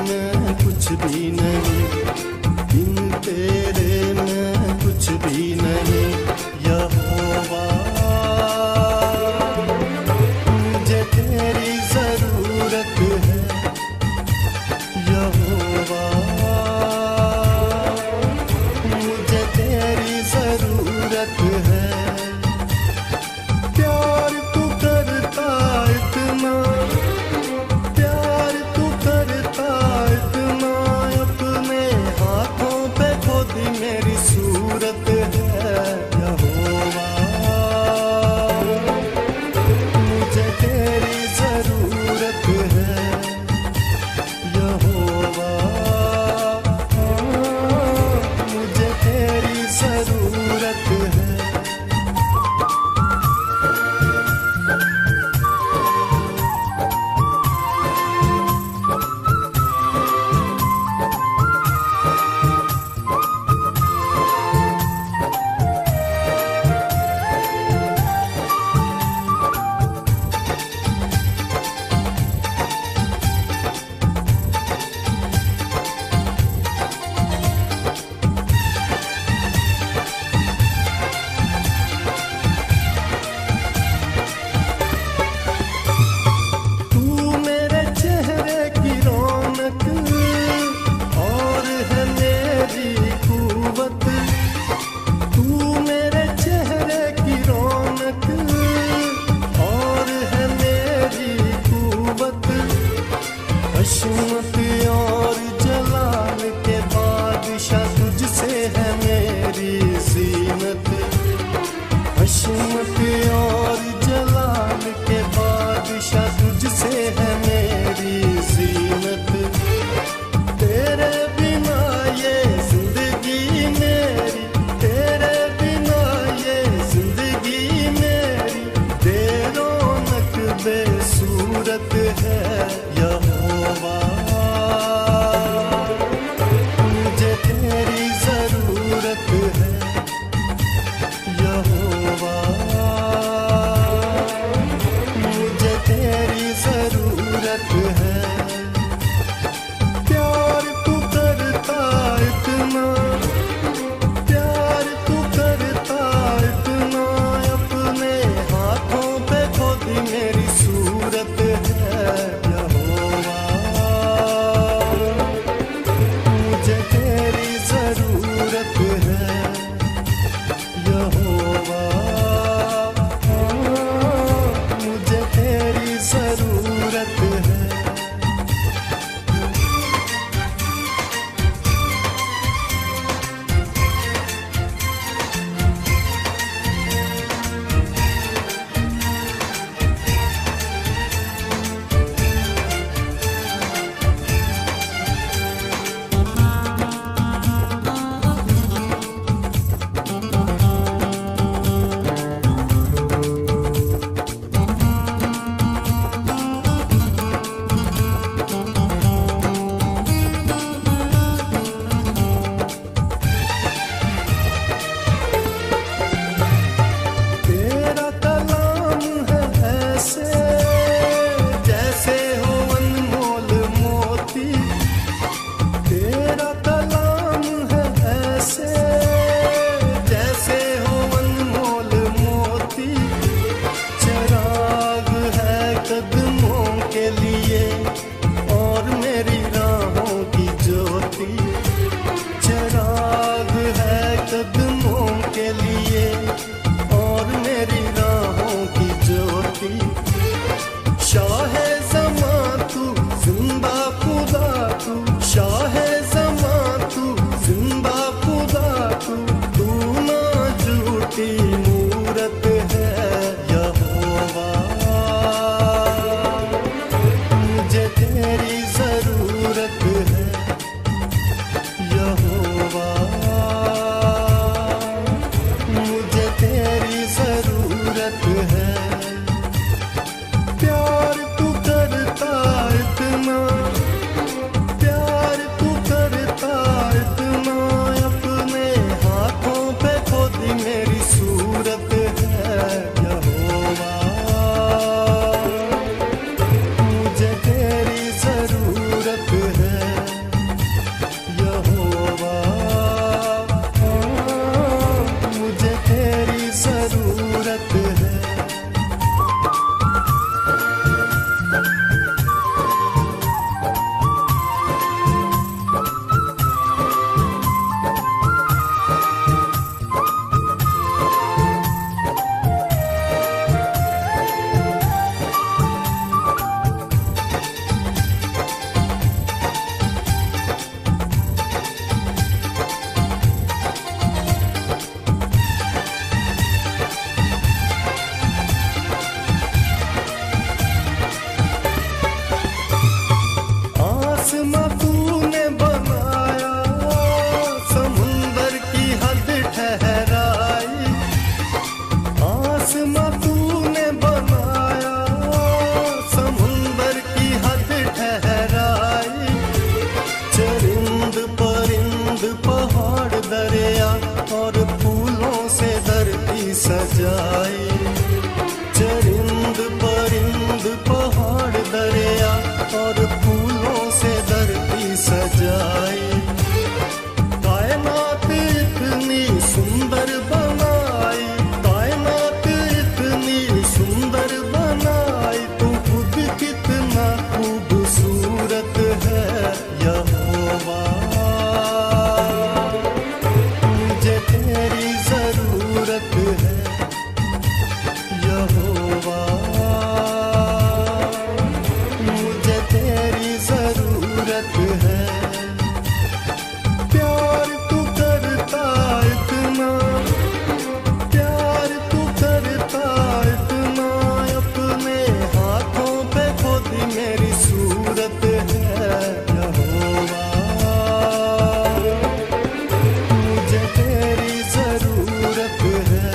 मैं कुछ भी नहीं, बिन तेरे मैं कुछ भी नहीं। यहोवा मुझे तेरी जरूरत है, यहोवा मुझे तेरी जरूरत है। प्यार तू करता इतना, प्यार तू करता इतना, अपने हाथों पे खुद मेरी सूरत है। यहोवा मुझे तेरी जरूरत है, यहोवा मुझे तेरी जरूरत है। हशमत और जलाल के बादशाह तुझसे है मेरी ज़ीनत। हशमत और जलाल के बादशाह तुझसे है मेरी ज़ीनत। तेरे बिना ये जिंदगी मेरी, तेरे बिना ये जिंदगी मेरी बेरौनक बेसूरत है। यहोवा आसमां तूने बनाया, समुंदर की हद ठहराई। आसमां तूने बनाया, समुंदर की हद ठहराई। चरिंद परिंद पहाड़ दरिया और फूलों से धरती सजाई। चरिंद परिंद पहाड़ दरिया और फूलों से धरती सजाई। कायनात इतनी सुंदर बनाई, कायनात इतनी सुंदर बनाई। तू खुद कितना खूबसूरत है यहोवा, मुझे तेरी जरूरत है यहोवा, मुझे तेरी जरूरत है। प्यार तू करता इतना, प्यार तू करता इतना। अपने हाथों पे खुद मेरी सूरत है यहोवा, मुझे तेरी जरूरत है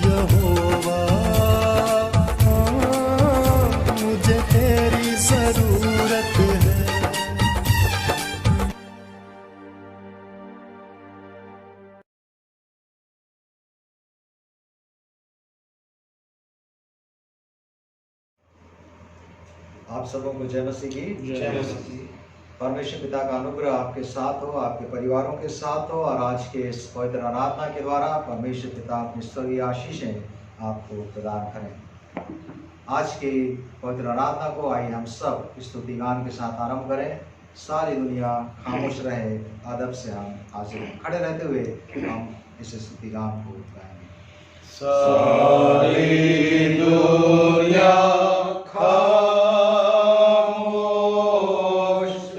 यहोवा, मुझे तेरी जरूरत है। आप सबों को जय मसीह की। जय मसीह। परमेश्वर पिता का अनुग्रह आपके साथ हो, आपके परिवारों के साथ हो, और आज के इस पवित्र आराधना के द्वारा परमेश्वर पिता अपनी स्वर्गीय आशीषें आपको प्रदान करें। आज की पवित्र आराधना को आइए हम सब स्तुति गान के साथ आरंभ करें। सारी दुनिया खामोश रहे, अदब से हम हाजिर खड़े रहते हुए हम इस स्तुति गान को गाएंगे। सारी दुनिया खामोश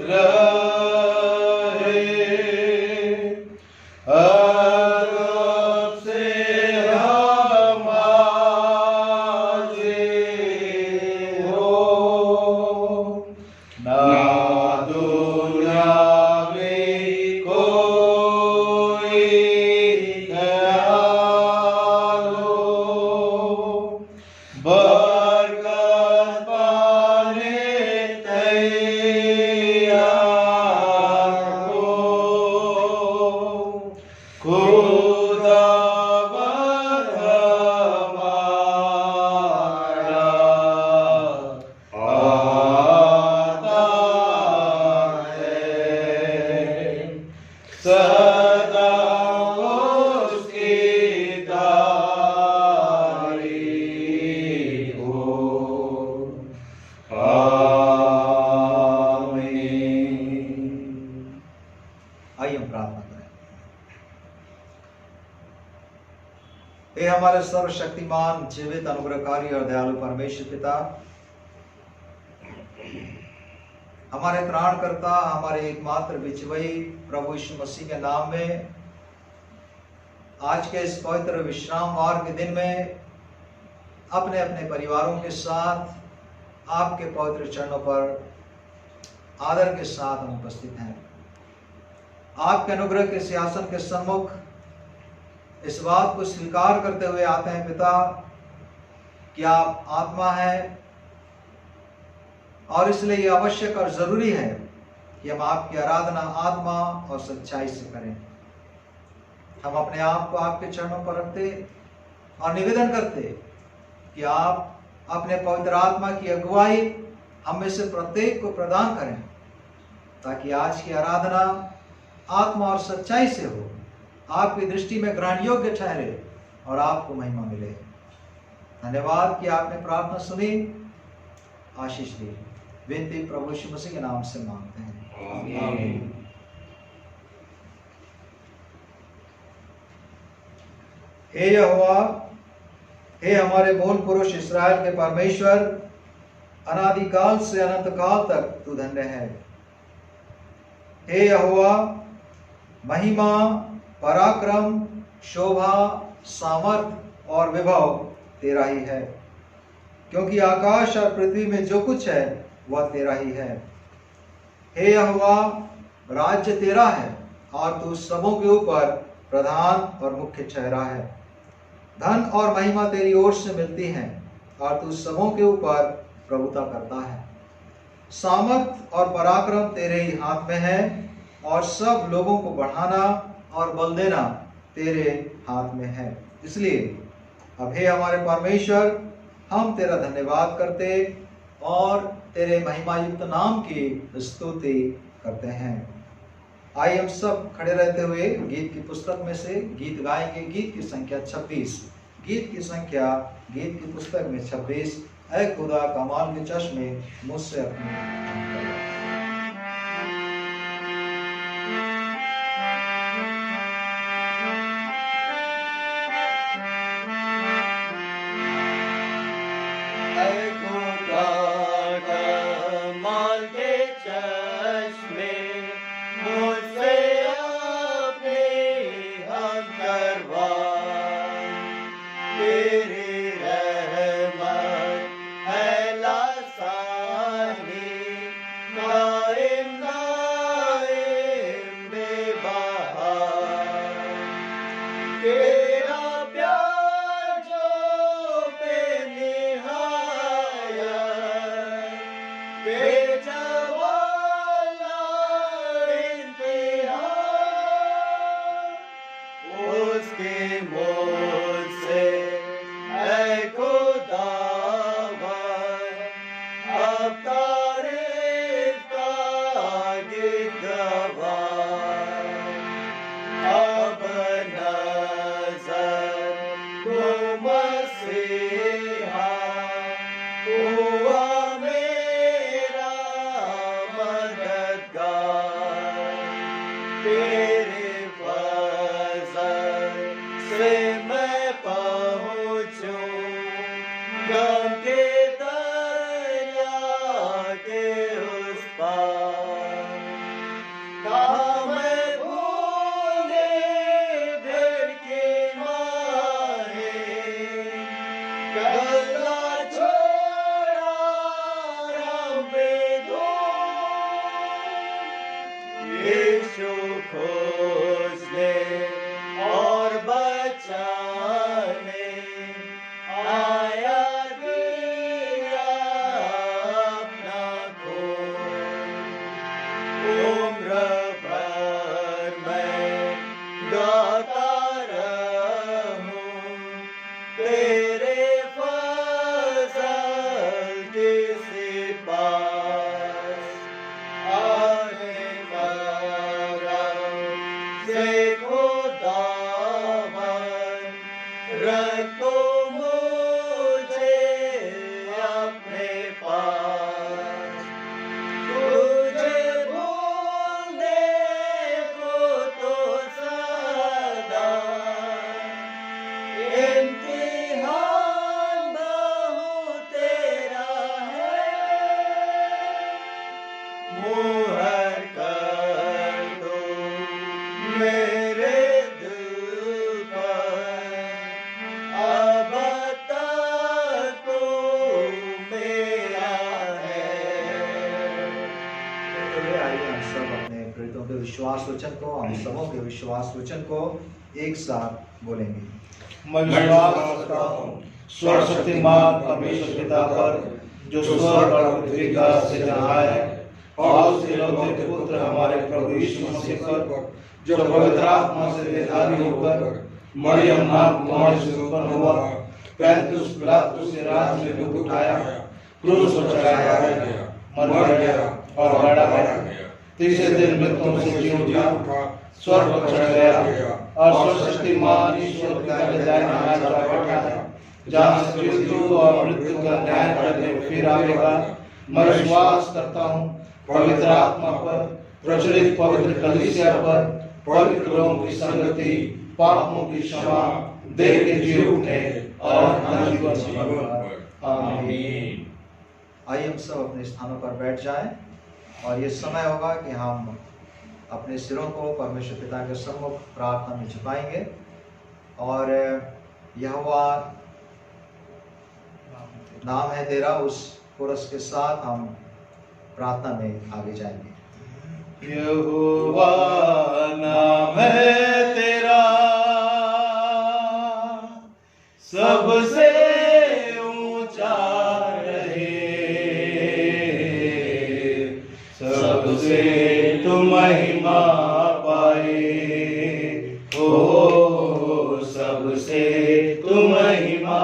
रहे, अदब से हम हाजिर हो। ना दुनिया में कोई ख्याल हो, बरकत पाने तैयार हो। खुदावंद हमारा आता है, सदा उसकी तारीफ हो। आमीन। आइए हम प्रार्थना करें। हे हमारे सर्वशक्तिमान, जीवित, अनुग्रहकारी और दयालु परमेश्वर पिता, हमारे त्राणकर्ता, हमारे एकमात्र विजयी प्रभु यीशु मसीह के नाम में आज के इस पवित्र विश्रामवार के दिन में अपने अपने परिवारों के साथ आपके पवित्र चरणों पर आदर के साथ हम उपस्थित हैं। आपके अनुग्रह के सिंहासन के सम्मुख इस बात को स्वीकार करते हुए आते हैं पिता कि आप आत्मा है, और इसलिए यह आवश्यक और जरूरी है कि हम आपकी आराधना आत्मा और सच्चाई से करें। हम अपने आप को आपके चरणों पर रखते और निवेदन करते कि आप अपने पवित्र आत्मा की अगुवाई हम में से प्रत्येक को प्रदान करें, ताकि आज की आराधना आत्मा और सच्चाई से हो, आपकी दृष्टि में ग्रहण योग्य ठहरे और आपको महिमा मिले। धन्यवाद कि आपने प्रार्थना सुनी, आशीष दी। विनती प्रभु यीशु मसीह के नाम से मांगते हैं, आमीन। हे यहोवा, हे हमारे मूल पुरुष इस्राएल के परमेश्वर, अनादिकाल से अनंत काल तक तू धन्य है। हे यहोवा, महिमा, पराक्रम, शोभा, सामर्थ और विभव तेरा ही है, क्योंकि आकाश और पृथ्वी में जो कुछ है वह तेरा ही है। हे यहोवा, राज्य तेरा है और तू सबों के ऊपर प्रधान और मुख्य ठहरा है। धन और महिमा तेरी ओर से मिलती है और तू सबों के ऊपर प्रभुता करता है। सामर्थ और पराक्रम तेरे ही हाथ में है और सब लोगों को बढ़ाना और बल देना तेरे हाथ में है। इसलिए अब हे हमारे परमेश्वर, हम तेरा धन्यवाद करते और तेरे महिमा युक्त नाम की स्तुति करते हैं। आइए हम सब खड़े रहते हुए गीत की पुस्तक में से गीत गाएंगे। गीत की संख्या 26। गीत की संख्या गीत की पुस्तक में 26। ऐ खुदा कमाल के चश्मे मुझसे अपनी विश्वास वचन को, हम सबों के विश्वास वचन को एक साथ बोलेंगे। मैं विश्वास करता हूँ सर्वशक्तिमान परमेश्वर पिता पर, जो स्वर्ग और पृथ्वी का सृजनहार है, और उसके इकलौते पुत्र हमारे प्रभु यीशु मसीह पर, जो पवित्र आत्मा से विधानी होकर मरियम नाम कुमारी से उत्पन्न हुआ, पैंतीस पिलातुस के राज में दुख उठाया, क्रूस पर चढ़ाया गया, मर गया और गाड़ा गया, तीसरे दिन मृत्युओं से जी उठा, स्वर्ग पर चढ़ गया और सर्वशक्तिमान ईश्वर पिता के दाहिने हाथ पर बैठा है, जहाँ से मृत्यु और मृत्यु का न्याय करने फिर आएगा। मैं विश्वास करता हूँ पवित्र आत्मा पर, प्रचलित पवित्र कलीसिया पर, पवित्र लोगों की संगति, पापों की क्षमा, देह के जी उठने और अनंत जीवन पर। आमीन। आइए हम सब अपने स्थानों पर बैठ जाएं और ये समय होगा कि हम अपने सिरों को परमेश्वर पिता के सम्मुख प्रार्थना में झुकाएंगे और यहोवा नाम है तेरा उस कोरस के साथ हम प्रार्थना में आगे जाएंगे। यहोवा नाम है तेरा, सबसे ऊंचा रहे, सबसे तू महिमा पाए, ओ सबसे तू महिमा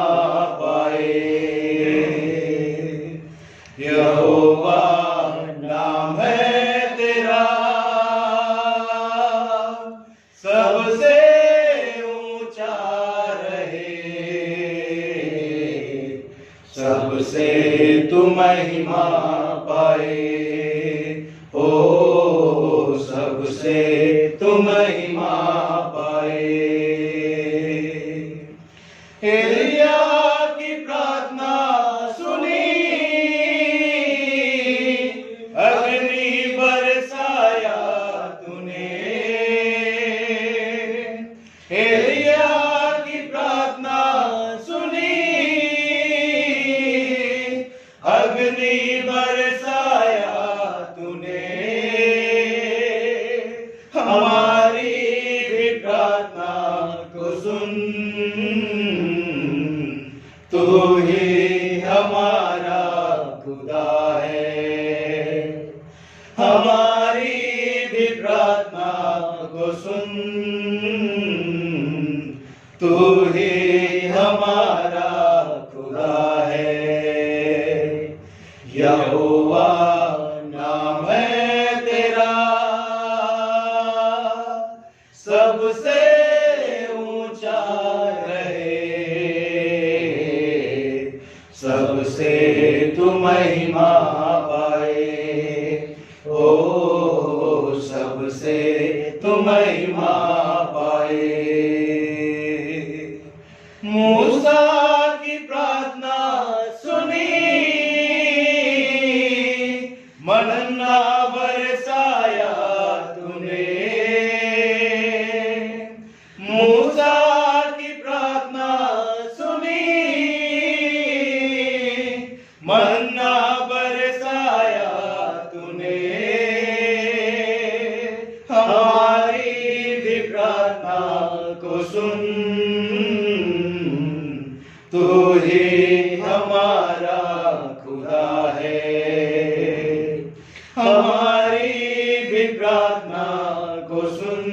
पाए। यहोवा नाम है तेरा, सबसे ऊंचा रहे, सबसे तू महिमा पाए, ओ सबसे तू महिमा पाए। एलिया की प्रार्थना सुनी, अग्नि बरसाया तूने। एलिया की प्रार्थना सुनी, अग्नि बरसाया तूने। हमारी भी प्रार्थना को सुन, तू ही हमारा खुदा है। हमारी भी प्रार्थना को सुन, तू ही हमारा खुदा है। यहोवा नाम है तेरा, सबसे ऊंचा रहे, सबसे तू महिमा पाए, ओ सबसे तू महिमा पाए। मूसा की प्रार्थना सुनी, मन्ना बरसाया तूने। मूसा की प्रार्थना सुनी, मन्ना बरसाया तूने। हमारी भी प्रार्थना को सुन, तू ही हमारा खुदा है। हमारी भी प्रार्थना को सुन,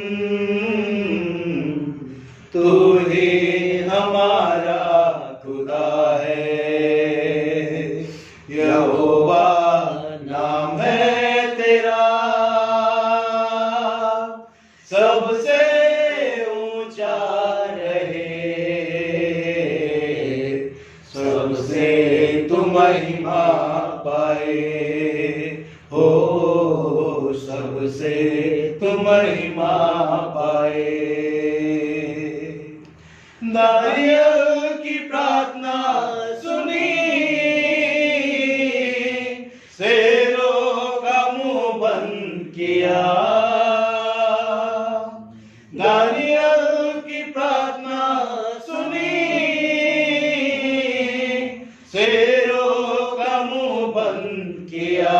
तू ही हमारा खुदा है। यहोवा नाम है तेरा, सबसे ऊंचा रहे, सबसे तू महिमा पाए, हो सबसे तू महिमा पाए। दानियल की प्रार्थना सुनी, शेरों का मुंह बंद किया। दानियल की प्रार्थना सुनी, शेरों का मुंह बंद किया।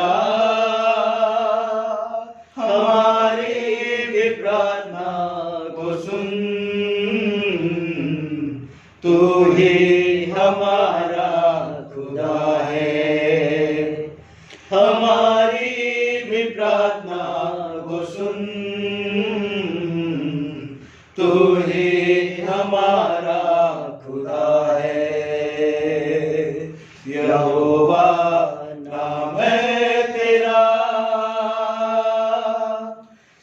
हमारी भी प्रार्थना को सुन, तू ही हमारा खुदा है। हमारी भी प्रार्थना को सुन, तू ही हमारा खुदा है। यहोवा नाम है तेरा,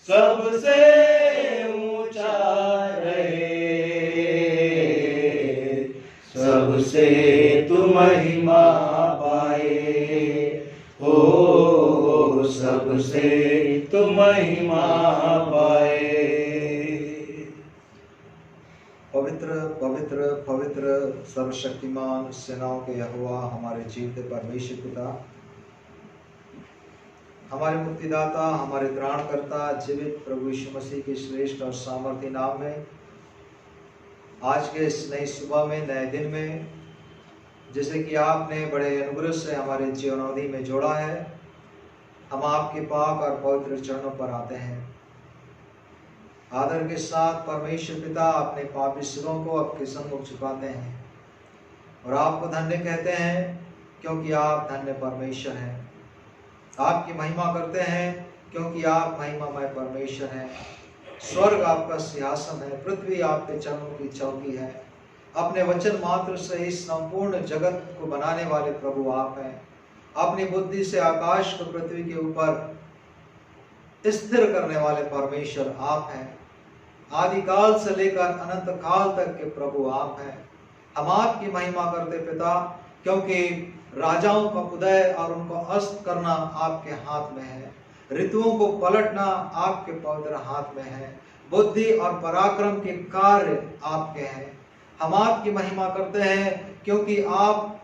सबसे ऊंचा रहे, सबसे तू महिमा पाए, ओ सबसे तू महिमा पाए। पवित्र पवित्र पवित्र सर्वशक्तिमान सेनाओं के यहोवा हमारे जीवित परमेश्वर पिता, हमारे मुक्तिदाता, हमारे त्राणकर्ता, जीवित प्रभु यीशु मसीह के श्रेष्ठ और सामर्थी नाम में आज के इस नई सुबह में, नए दिन में, जैसे कि आपने बड़े अनुग्रह से हमारे जीवनावधि में जोड़ा है, हम आपके पाक और पवित्र चरणों पर आते हैं। आदर के साथ परमेश्वर पिता अपने पापी सिरों को आपके सम्मुख झुकाते हैं और आपको धन्य कहते हैं, क्योंकि आप धन्य परमेश्वर हैं। आपकी महिमा करते हैं, क्योंकि आप महिमामय परमेश्वर हैं। स्वर्ग आपका सिंहासन है, पृथ्वी आपके चरणों की चौकी है। अपने वचन मात्र से इस संपूर्ण जगत को बनाने वाले प्रभु आप हैं। अपनी बुद्धि से आकाश को पृथ्वी के ऊपर स्थिर करने वाले परमेश्वर आप हैं। आदिकाल से लेकर अनंत काल तक के प्रभु आप हैं। हम आपकी महिमा करते पिता, क्योंकि राजाओं का उदय और उनको अस्त करना आपके हाथ में है। ऋतुओं को पलटना आपके पवित्र हाथ में है। बुद्धि और पराक्रम के कार्य आपके हैं। हम आपकी महिमा करते हैं, क्योंकि आप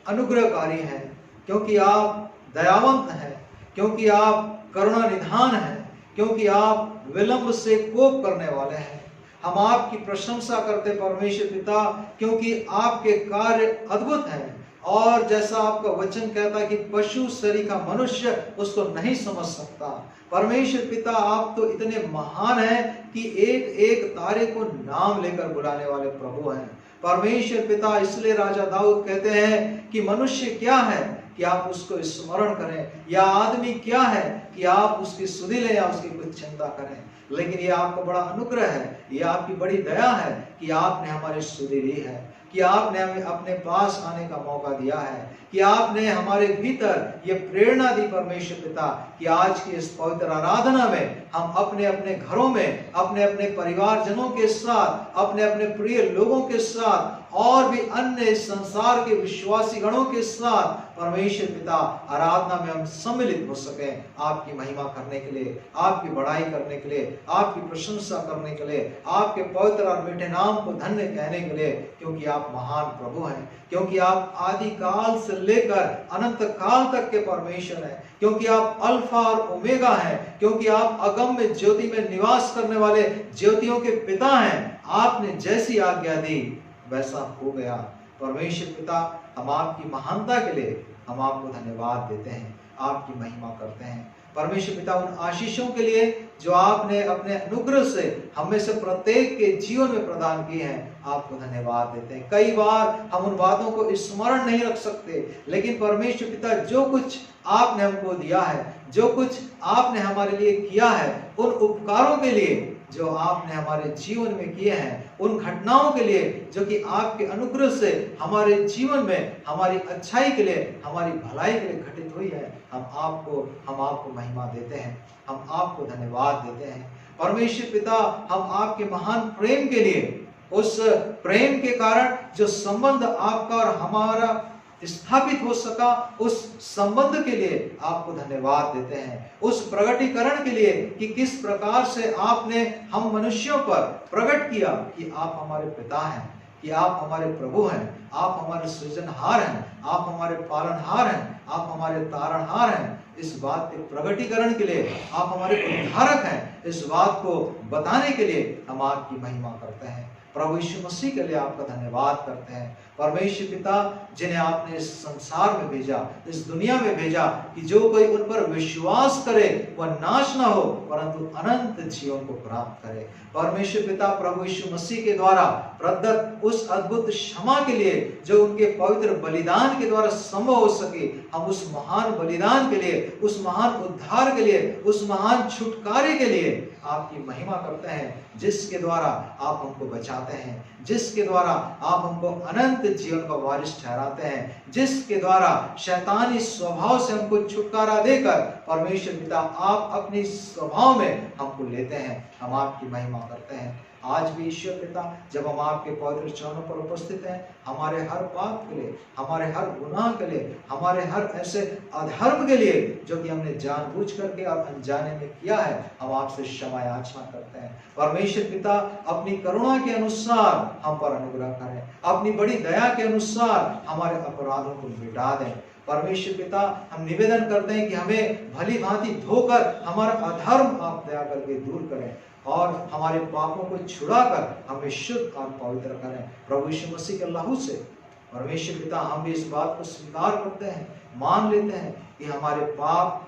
अनुग्रहकारी हैं, क्योंकि आप दयावंत हैं, क्योंकि आप करुणा निधान हैं, क्योंकि आप विलंब से कोप करने वाले हैं। हम आपकी प्रशंसा करते परमेश्वर पिता, क्योंकि आपके कार्य अद्भुत हैं और जैसा आपका वचन कहता है कि पशु शरीर का मनुष्य उसको नहीं समझ सकता। परमेश्वर पिता, आप तो इतने महान हैं कि एक एक तारे को नाम लेकर बुलाने वाले प्रभु हैं। परमेश्वर पिता, इसलिए राजा दाऊद कहते हैं कि मनुष्य क्या है कि आप उसको स्मरण करें, या आदमी क्या है कि आप उसकी सुधि लें या उसकी कुछ चिंता करें। लेकिन ये आपका बड़ा अनुग्रह है, ये आपकी बड़ी दया है कि आपने हमारी सुधि ली है, कि आपने हमें अपने पास आने का मौका दिया है, कि आपने हमारे भीतर ये प्रेरणा दी परमेश्वर पिता कि आज की इस पवित्र आराधना में हम अपने अपने घरों में, अपने अपने परिवारजनों के साथ, अपने अपने प्रिय लोगों के साथ और भी अन्य संसार के विश्वासी गणों के साथ परमेश्वर पिता आराधना में हम सम्मिलित हो सके, आपकी महिमा करने के लिए, आपकी बड़ाई करने के लिए, आपकी प्रशंसा करने के लिए, आपके पवित्र और मीठे नाम को धन्य कहने के लिए, क्योंकि आप महान प्रभु हैं, क्योंकि आप आदि काल से लेकर अनंत काल तक के परमेश्वर हैं, क्योंकि आप अल्फा और ओमेगा हैं, क्योंकि आप अगम्य ज्योति में निवास करने वाले ज्योतियों के पिता हैं। आपने जैसी आज्ञा दी वैसा हो गया। परमेश्वर पिता, हम आपकी महानता के लिए हम आपको धन्यवाद देते हैं, आपकी महिमा करते हैं। परमेश्वर पिता, उन आशीषों के लिए जो आपने अपने अनुग्रह से हम में से प्रत्येक के जीवन में प्रदान किए हैं, आपको धन्यवाद देते हैं। कई बार हम उन बातों को स्मरण नहीं रख सकते, लेकिन परमेश्वर पिता, जो कुछ आपने हमको दिया है, जो कुछ आपने हमारे लिए किया है, उन उपकारों के लिए जो आपने हमारे जीवन में किए हैं, उन घटनाओं के लिए जो कि आपके अनुग्रह से हमारे जीवन में हमारी अच्छाई के लिए, हमारी भलाई के लिए घटित हुई है, हम आपको महिमा देते हैं, हम आपको धन्यवाद देते हैं। परमेश्वर पिता, हम आपके महान प्रेम के लिए, उस प्रेम के कारण जो संबंध आपका और हमारा स्थापित हो सका, उस संबंध के लिए आपको धन्यवाद देते हैं। उस प्रगटीकरण के लिए कि किस प्रकार से आपने हम मनुष्यों पर प्रकट किया कि आप हमारे पिता हैं, कि आप हमारे प्रभु हैं, आप हमारे सृजनहार हैं, आप हमारे पालनहार हैं, आप हमारे तारणहार हैं। इस बात के प्रगटीकरण के लिए आप हमारे उद्धारक हैं, इस बात को बताने के लिए हम आपकी महिमा करते हैं। प्रभु यीशु मसीह के लिए आपका धन्यवाद करते हैं। परमेश्वर पिता, जिन्हें आपने इस संसार में भेजा, इस दुनिया में भेजा, कि जो कोई उन पर विश्वास करे वह नाश ना हो परंतु अनंत जीवन को प्राप्त करे। परमेश्वर पिता, प्रभु यीशु मसीह के द्वारा प्रदत्त उस अद्भुत क्षमा के लिए जो उनके पवित्र बलिदान के द्वारा संभव हो सके, हम उस महान बलिदान के लिए, उस महान उद्धार के लिए, उस महान छुटकारे के लिए आपकी महिमा करते हैं, जिसके द्वारा आप हमको बचाते हैं, जिसके द्वारा आप हमको अनंत जीवन का वारिस ठहराते हैं, जिसके द्वारा शैतानी स्वभाव से हमको छुटकारा देकर परमेश्वर पिता आप अपनी स्वभाव में हमको लेते हैं। हम आपकी महिमा करते हैं। आज भी ईश्वर पिता, जब हम आपके पवित्र चरणों पर उपस्थित हैं, हमारे हर पाप के लिए, हमारे हर गुनाह के लिए, हमारे हर ऐसे अधर्म के लिए जो कि हमने जानबूझ करके और अनजाने में किया है, हम आपसे क्षमा याचना करते हैं। परमेश्वर पिता, अपनी करुणा के अनुसार हम पर अनुग्रह करें, अपनी बड़ी दया के अनुसार हमारे अपराधों को मिटा दें। परमेश्वर पिता, हम निवेदन करते हैं कि हमें भली भांति धोकर हमारा अधर्म आप दया करके दूर करें और हमारे पापों को छुड़ाकर हमें शुद्ध और पवित्र करें। प्रभु यीशु मसीह के लहू से परमेश्वर पिता, हम भी इस बात को स्वीकार करते हैं, मान लेते हैं कि हमारे पाप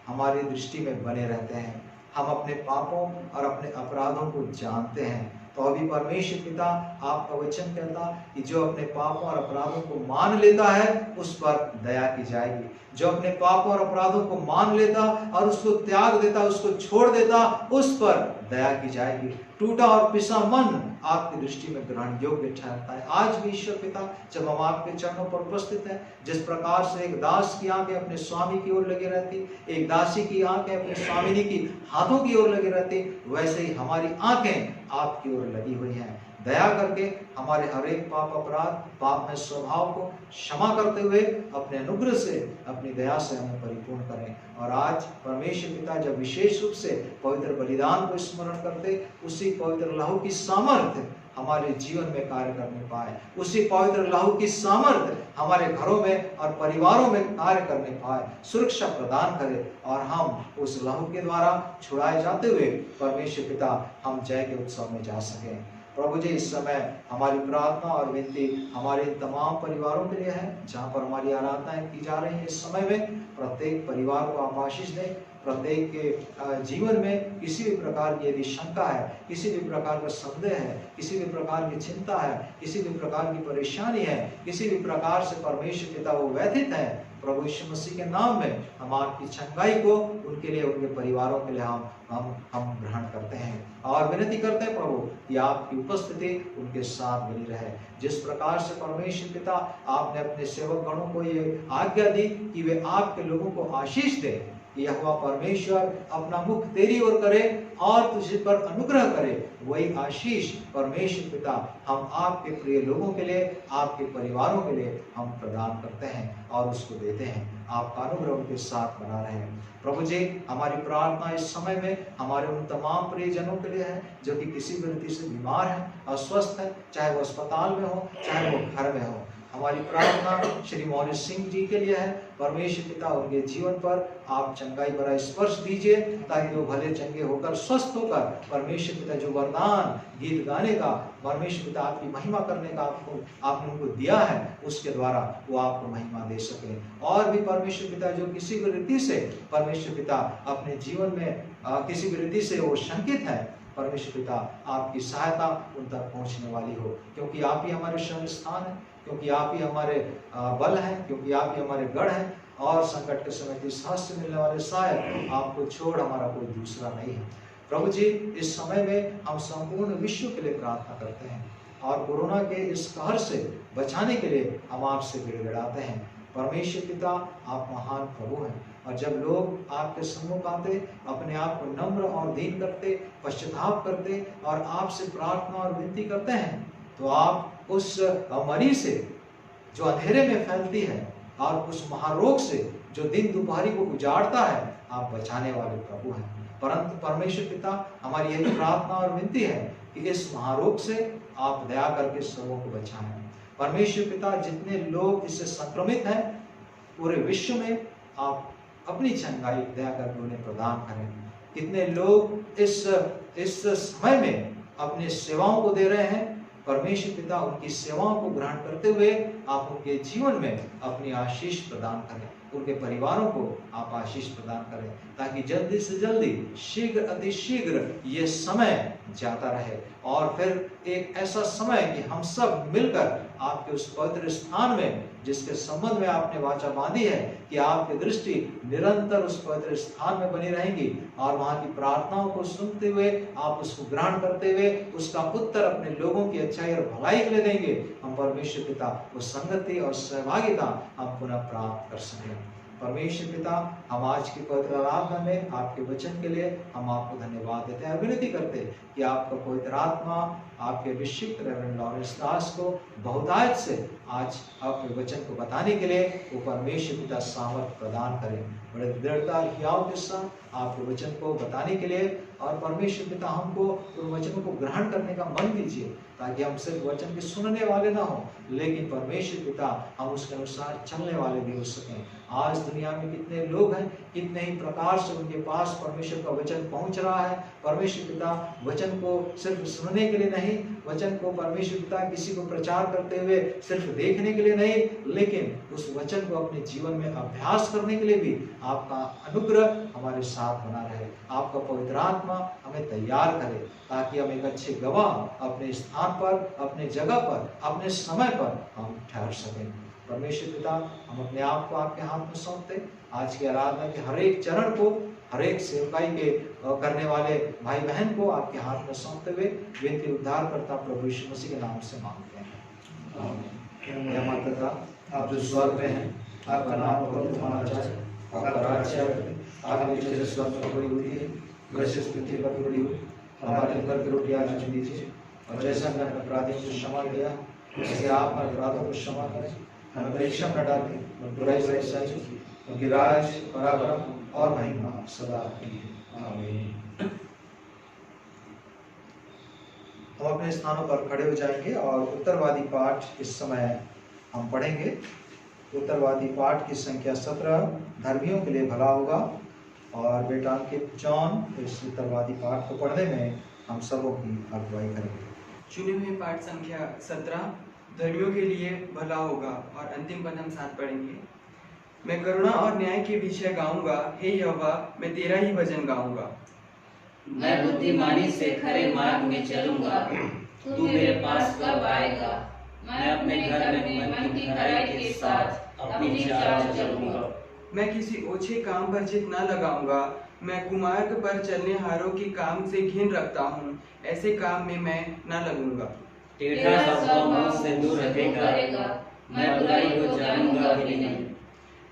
हमारी दृष्टि में बने रहते हैं। हम अपने पापों और अपने अपराधों को जानते हैं। तो अभी परमेश्वर पिता, आपका वचन कहता कि जो अपने पापों और अपराधों को मान लेता है उस पर दया की जाएगी। जो अपने पापों और अपराधों को मान लेता और उसको त्याग देता, उसको छोड़ देता, उस पर दया की जाएगी। टूटा और पिसा मन आपकी दृष्टि में ग्रहण योग्य ठहरता है। आज भी ईश्वर पिता, जब हम आपके चरणों पर उपस्थित हैं, जिस प्रकार से एक दास की आंखें अपने स्वामी की ओर लगी रहती, एक दासी की आंखें अपने स्वामिनी की हाथों की ओर लगी रहती, वैसे ही हमारी आंखें आपकी ओर लगी हुई हैं। दया करके हमारे हर एक पाप अपराध, पाप में स्वभाव को क्षमा करते हुए अपने अनुग्रह से, अपनी दया से हमें परिपूर्ण करें। और आज परमेश्वर पिता, जब विशेष रूप से पवित्र बलिदान को स्मरण करते, उसी पवित्र लहू की सामर्थ्य हमारे जीवन में कार्य करने पाए, उसी पवित्र लहू की सामर्थ्य हमारे घरों में और परिवारों में कार्य करने पाए, सुरक्षा प्रदान करे और हम उस लहू के द्वारा छुड़ाए जाते हुए परमेश्वर पिता हम जय के उत्सव में जा सकें। प्रभु जी, इस समय हमारी प्रार्थना और विनती हमारे तमाम परिवारों के लिए है, जहाँ पर हमारी आराधनाएं की जा रही हैं। इस समय में प्रत्येक परिवार को आप आशीष दें। प्रत्येक के जीवन में किसी भी प्रकार की यदि शंका है, किसी भी प्रकार का संदेह है, किसी भी प्रकार की चिंता है, किसी भी प्रकार की परेशानी है, किसी भी प्रकार से परमेश्वर पिता वो व्यथित है, प्रभु यीशु मसीह के नाम में हम आपकी चंगाई को उनके लिए, उनके परिवारों के लिए हम ग्रहण करते हैं और विनती करते हैं प्रभु कि आपकी उपस्थिति उनके साथ बनी रहे। जिस प्रकार से परमेश्वर पिता आपने अपने सेवक गणों को ये आज्ञा दी कि वे आपके लोगों को आशीष दे, यहोवा परमेश्वर अपना मुख तेरी ओर करे और तुझ पर अनुग्रह करे, वही आशीष परमेश्वर पिता हम आपके प्रिय लोगों के लिए, आपके परिवारों के लिए हम प्रदान करते हैं और उसको देते हैं। आपका अनुग्रह उनके साथ बना रहे। प्रभु जी, हमारी प्रार्थना इस समय में हमारे उन तमाम प्रियजनों के लिए है जो कि किसी भी रीति से बीमार है, अस्वस्थ है, चाहे वो अस्पताल में हो, चाहे वो घर में हो। हमारी प्रार्थना श्री मौर्य सिंह जी के लिए है। परमेश्वर पिता उनके जीवन पर आप चंगाई भरा स्पर्श दीजिए ताकि वो भले चंगे होकर, स्वस्थ होकर परमेश्वर पिता जो वरदान गीत गाने का, परमेश्वर पिता आपकी महिमा करने का आपने उनको दिया है, उसके द्वारा वो आपको महिमा दे सके। और भी परमेश्वर पिता जो किसी भी रीति से परमेश्वर पिता अपने जीवन में किसी भी रीति से वो शंकित है, परमेश्वर पिता आपकी सहायता उन तक पहुंचने वाली हो, क्योंकि आप ही हमारे शरण स्थान है, क्योंकि आप ही हमारे बल हैं, क्योंकि आप ही हमारे गढ़ हैं और संकट के समय की साहस से मिलने वाले सहायक, आपको छोड़ हमारा कोई दूसरा नहीं है। प्रभु जी, इस समय में हम संपूर्ण विश्व के लिए प्रार्थना करते हैं और कोरोना के इस कहर से बचाने के लिए हम आपसे गिड़गिड़ाते हैं। परमेश्वर पिता, आप महान प्रभु हैं और जब लोग आपके सम्मुख आते, अपने आप को नम्र और दीन करते, पश्चाताप करते और आपसे प्रार्थना और विनती करते हैं, तो आप उस मरी से जो अंधेरे में फैलती है और उस महारोग से जो दिन दोपहरी को उजाड़ता है, आप बचाने वाले प्रभु हैं। परंतु परमेश्वर पिता, हमारी यही प्रार्थना और विनती है कि इस महारोग से आप दया करके सबों को बचाएं। परमेश्वर पिता, जितने लोग इससे संक्रमित हैं पूरे विश्व में, आप अपनी चंगाई दया करके उन्हें प्रदान करें। कितने लोग इस समय में अपनी सेवाओं को दे रहे हैं, परमेश्वर पिता उनकी सेवाओं को ग्रहण करते हुए आप उनके जीवन में अपनी आशीष प्रदान करें, उनके परिवारों को आप आशीष प्रदान करें, ताकि जल्दी से जल्दी, शीघ्र अतिशीघ्र ये समय जाता रहे और फिर एक ऐसा समय कि हम सब मिलकर आपके उस पवित्र स्थान में, जिसके संबंध में आपने वाचा बांधी है कि आपकी दृष्टि निरंतर उस पवित्र स्थान में बनी रहेगी और वहां की प्रार्थनाओं को सुनते हुए, आप उसको ग्रहण करते हुए उसका उत्तर अपने लोगों की अच्छाई और भलाई के लिए देंगे। हम परमेश्वर पिता वो संगति और सहभागिता हम पुनः प्राप्त कर सकें। परमेश्वर पिता, हम आज की पवित्र आराधना में आपके वचन के लिए हम आपको धन्यवाद देते हैं और विनती करते हैं कि आपका पवित्र आत्मा आपके अभिषिक्त रेवरेंड लॉरेंस दास को बहुतायत से आज आपके वचन को बताने के लिए वो परमेश्वर पिता सामर्थ प्रदान करें। बड़े दृढ़ता हियाव के साथ आपके वचन को बताने के लिए और परमेश्वर पिता हमको उन वचनों को ग्रहण करने का मन दीजिए, ताकि हम सिर्फ वचन के सुनने वाले ना हो, लेकिन परमेश्वर पिता हम उसके अनुसार चलने वाले भी हो सकें। आज दुनिया में कितने लोग हैं है, कितने ही प्रकार से उनके पास परमेश्वर का वचन पहुंच रहा है। परमेश्वर पिता वचन को सिर्फ सुनने के लिए नहीं, वचन को परमेश्वर पिता किसी को प्रचार करते हुए सिर्फ देखने के लिए नहीं, लेकिन उस वचन को अपने जीवन में अभ्यास करने के लिए भी आपका अनुग्रह हमारे साथ बना रहे। आपका पवित्र आत्मा हमें तैयार करे ताकि हम एक अच्छे गवाह अपने स्थान पर, अपने जगह पर, अपने समय पर हम ठहर सकें। परमेश्वर पिता, हम अपने आप को आपके हाथ में सौंपते, आज की आराधना के हर एक चरण को, हर एक सेवकाई के करने वाले भाई बहन को आपके हाथ में सौंपते हुए विनती उद्धार करता प्रभु यीशु मसीह के नाम से मांगते हैं। हे माता पिता, आप जो स्वर्ग में हैं, आपका नाम पवित्र माना जाए, आपका राज्य आए, आपकी जैसे स्वर्ग में बड़ी हुई है वैसे इस पृथ्वी पर बड़ी हुई। हमारे घर की रोटी आज हमें दीजिए, और जैसा हमने अपने अपराधियों को क्षमा किया वैसे आप हमारे अपराधों को क्षमा करें। हमें परीक्षा में न डालें, बुराई से बचाइए, क्योंकि राज, पराक्रम और महिमा सदा आपकी है। आमीन। हम अपने स्थानों पर खड़े हो जाएंगे और उत्तरवादी पाठ इस समय हम पढ़ेंगे। उत्तरवादी पाठ की संख्या 17 धर्मियों के लिए भला होगा, और बेटा अंकित जॉन इस उत्तरवादी पाठ को पढ़ने में हम सबों की अगुवाई करेंगे। चुने हुए पाठ संख्या 17 धर्मियों के लिए भला होगा, और अंतिम पद हम साथ पढ़ेंगे। मैं करुणा और न्याय के विषय गाऊंगा, हे यहोवा मैं तेरा ही भजन गाऊंगा। मैं बुद्धिमानी से खरे मार्ग में चलूंगा, तू मेरे पास कब आएगा। मैं अपने घर में मन की खराई के साथ अपनी चाल चलूंगा। मैं किसी ओछे काम पर चित न लगाऊंगा, मैं कुमार्ग पर चलने हारों के काम से घिन रखता हूँ, ऐसे काम में मैं न लगूंगा। टेढ़ा स्वभाव मुझसे दूर रहेगा, मैं बुराई को जानूंगा भी नहीं।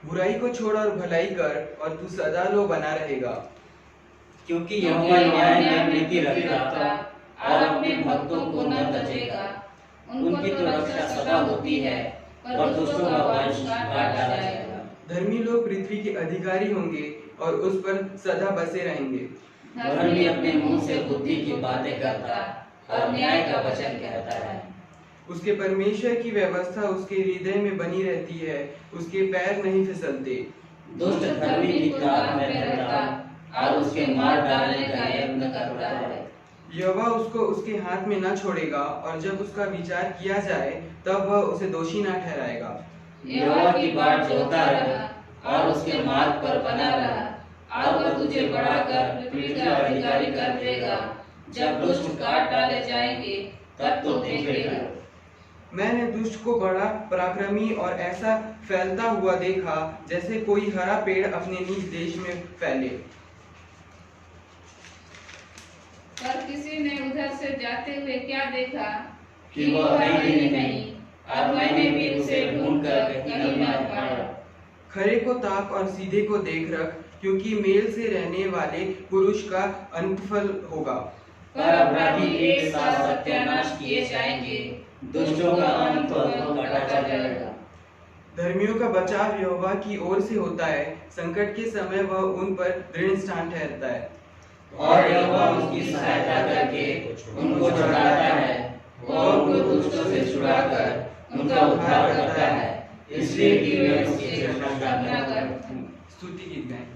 बुराई को छोड़ और भलाई कर, और तू सदा लो बना रहेगा। क्योंकि यहोवा न्याय में प्रीति रखता और अपने भक्तों को न तजेगा। उनकी तो रक्षा सदा होती है, पर दुष्टों का वंश काट डाला जाएगा। धर्मी लोग पृथ्वी के अधिकारी होंगे और उस पर सदा बसे रहेंगे। धर्मी अपने मुंह से बुद्धि की बातें करता और न्याय का वचन कहता है। उसके परमेश्वर की व्यवस्था उसके हृदय में बनी रहती है, उसके पैर नहीं फिसलते। दुष्ट धर्मी की ताक में रहता और उसके मार डालने का यत्न करता है। यहोवा उसको उसके हाथ में न छोड़ेगा, और जब उसका विचार किया जाए तब वह उसे दोषी न ठहराएगा। यहोवा की बाट जोता रहा और उसके मार्ग पर बना रहा, और वह तुझे बढ़ाकर पृथ्वी का अधिकारी कर देगा। जब दुष्ट काट डाले जाएंगे तब तो देखेगा। मैंने दुष्ट को बड़ा पराक्रमी और ऐसा फैलता हुआ देखा, जैसे कोई हरा पेड़ अपने निज देश में फैले। पर किसी ने उधर से जाते हुए क्या देखा कि वह है ही नहीं, और मैंने भी उसे ढूंढकर कहीं न पाया। खरे को ताक और सीधे को देख रख, क्योंकि मेल से रहने वाले पुरुष का अंतफल होगा। पर अपराधी एक साथ सत्यानाश किए जाएंगे, दुष्टों का अंत काटा जाएगा। धर्मियों का बचाव यहोवा की ओर से होता है, संकट के समय वह उन पर दृढ़ स्थान ठहरता है। और यहोवा उनकी सहायता करके उनको छुड़ाता है, और उनको दुष्टों से छुड़ाकर उनका उद्धार करता है, इसलिए कि वे उसकी रक्षा कर स्तुति गीत गाएंगे।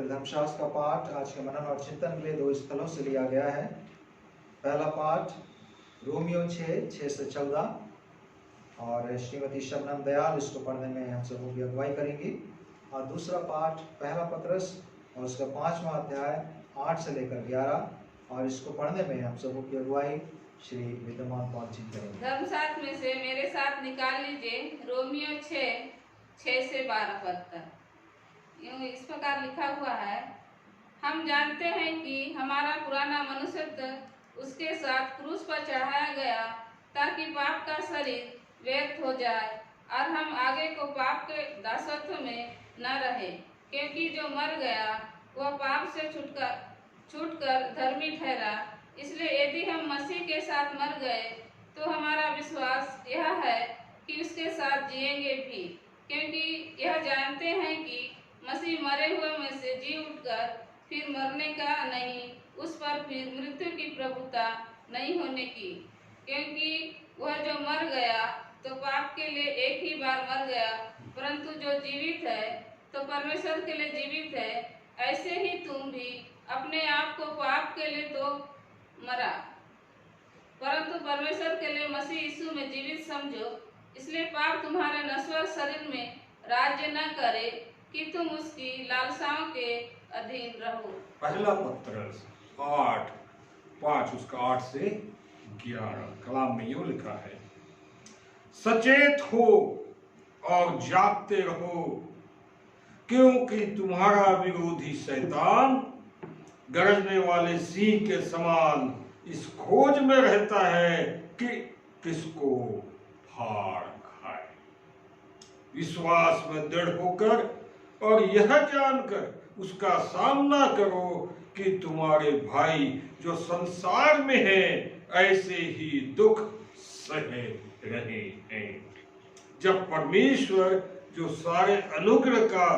धर्मशास्त्र का पाठ आज के मनन और चिंतन के लिए 2 स्थलों से लिया गया है। पहला पाठ रोमियो 6 से 14, और श्रीमती शबनम दयाल इसको पढ़ने में हम सबों की अगुवाई करेंगी। और दूसरा पाठ पहला पत्रस और उसका 5वां अध्याय 8 से लेकर 11, और इसको पढ़ने में हम सबों की अगुवाई श्री विद्यमान पौल जी करेंगे। धर्मशास्त्र में से मेरे साथ निकाल लीजिए रोमियो 6 से 12 पद तक। यूं इस प्रकार लिखा हुआ है, हम जानते हैं कि हमारा पुराना मनुष्यत्व उसके साथ क्रूस पर चढ़ाया गया ताकि पाप का शरीर व्यर्थ हो जाए और हम आगे को पाप के दासत्व में न रहे, क्योंकि जो मर गया वह पाप से छूटकर धर्मी ठहरा। इसलिए यदि हम मसीह के साथ मर गए तो हमारा विश्वास यह है कि उसके साथ जिएंगे भी, क्योंकि यह जानते हैं कि मसीह मरे हुए में से जी उठकर फिर मरने का नहीं, उस पर फिर मृत्यु की प्रभुता नहीं होने की, क्योंकि वह जो मर गया तो पाप के लिए एक ही बार मर गया, परंतु जो जीवित है तो परमेश्वर के लिए जीवित है। ऐसे ही तुम भी अपने आप को पाप के लिए तो मरा, परंतु परमेश्वर के लिए मसीह यीशु में जीवित समझो। इसलिए पाप तुम्हारे नश्वर शरीर में राज्य न करे कि तुम उसकी लालसाओं के अधीन रहो। पहला पत्रस 8:5 उसका 8 से 11 कलाम में यूं लिखा है, सचेत हो और जागते रहो, क्योंकि तुम्हारा विरोधी शैतान गरजने वाले सिंह के समान इस खोज में रहता है कि किसको फाड़ खाए। विश्वास में दृढ़ होकर और यह जानकर उसका सामना करो कि तुम्हारे भाई जो संसार में हैं ऐसे ही दुख सहे रहे हैं। जब परमेश्वर जो सारे अनुग्रह का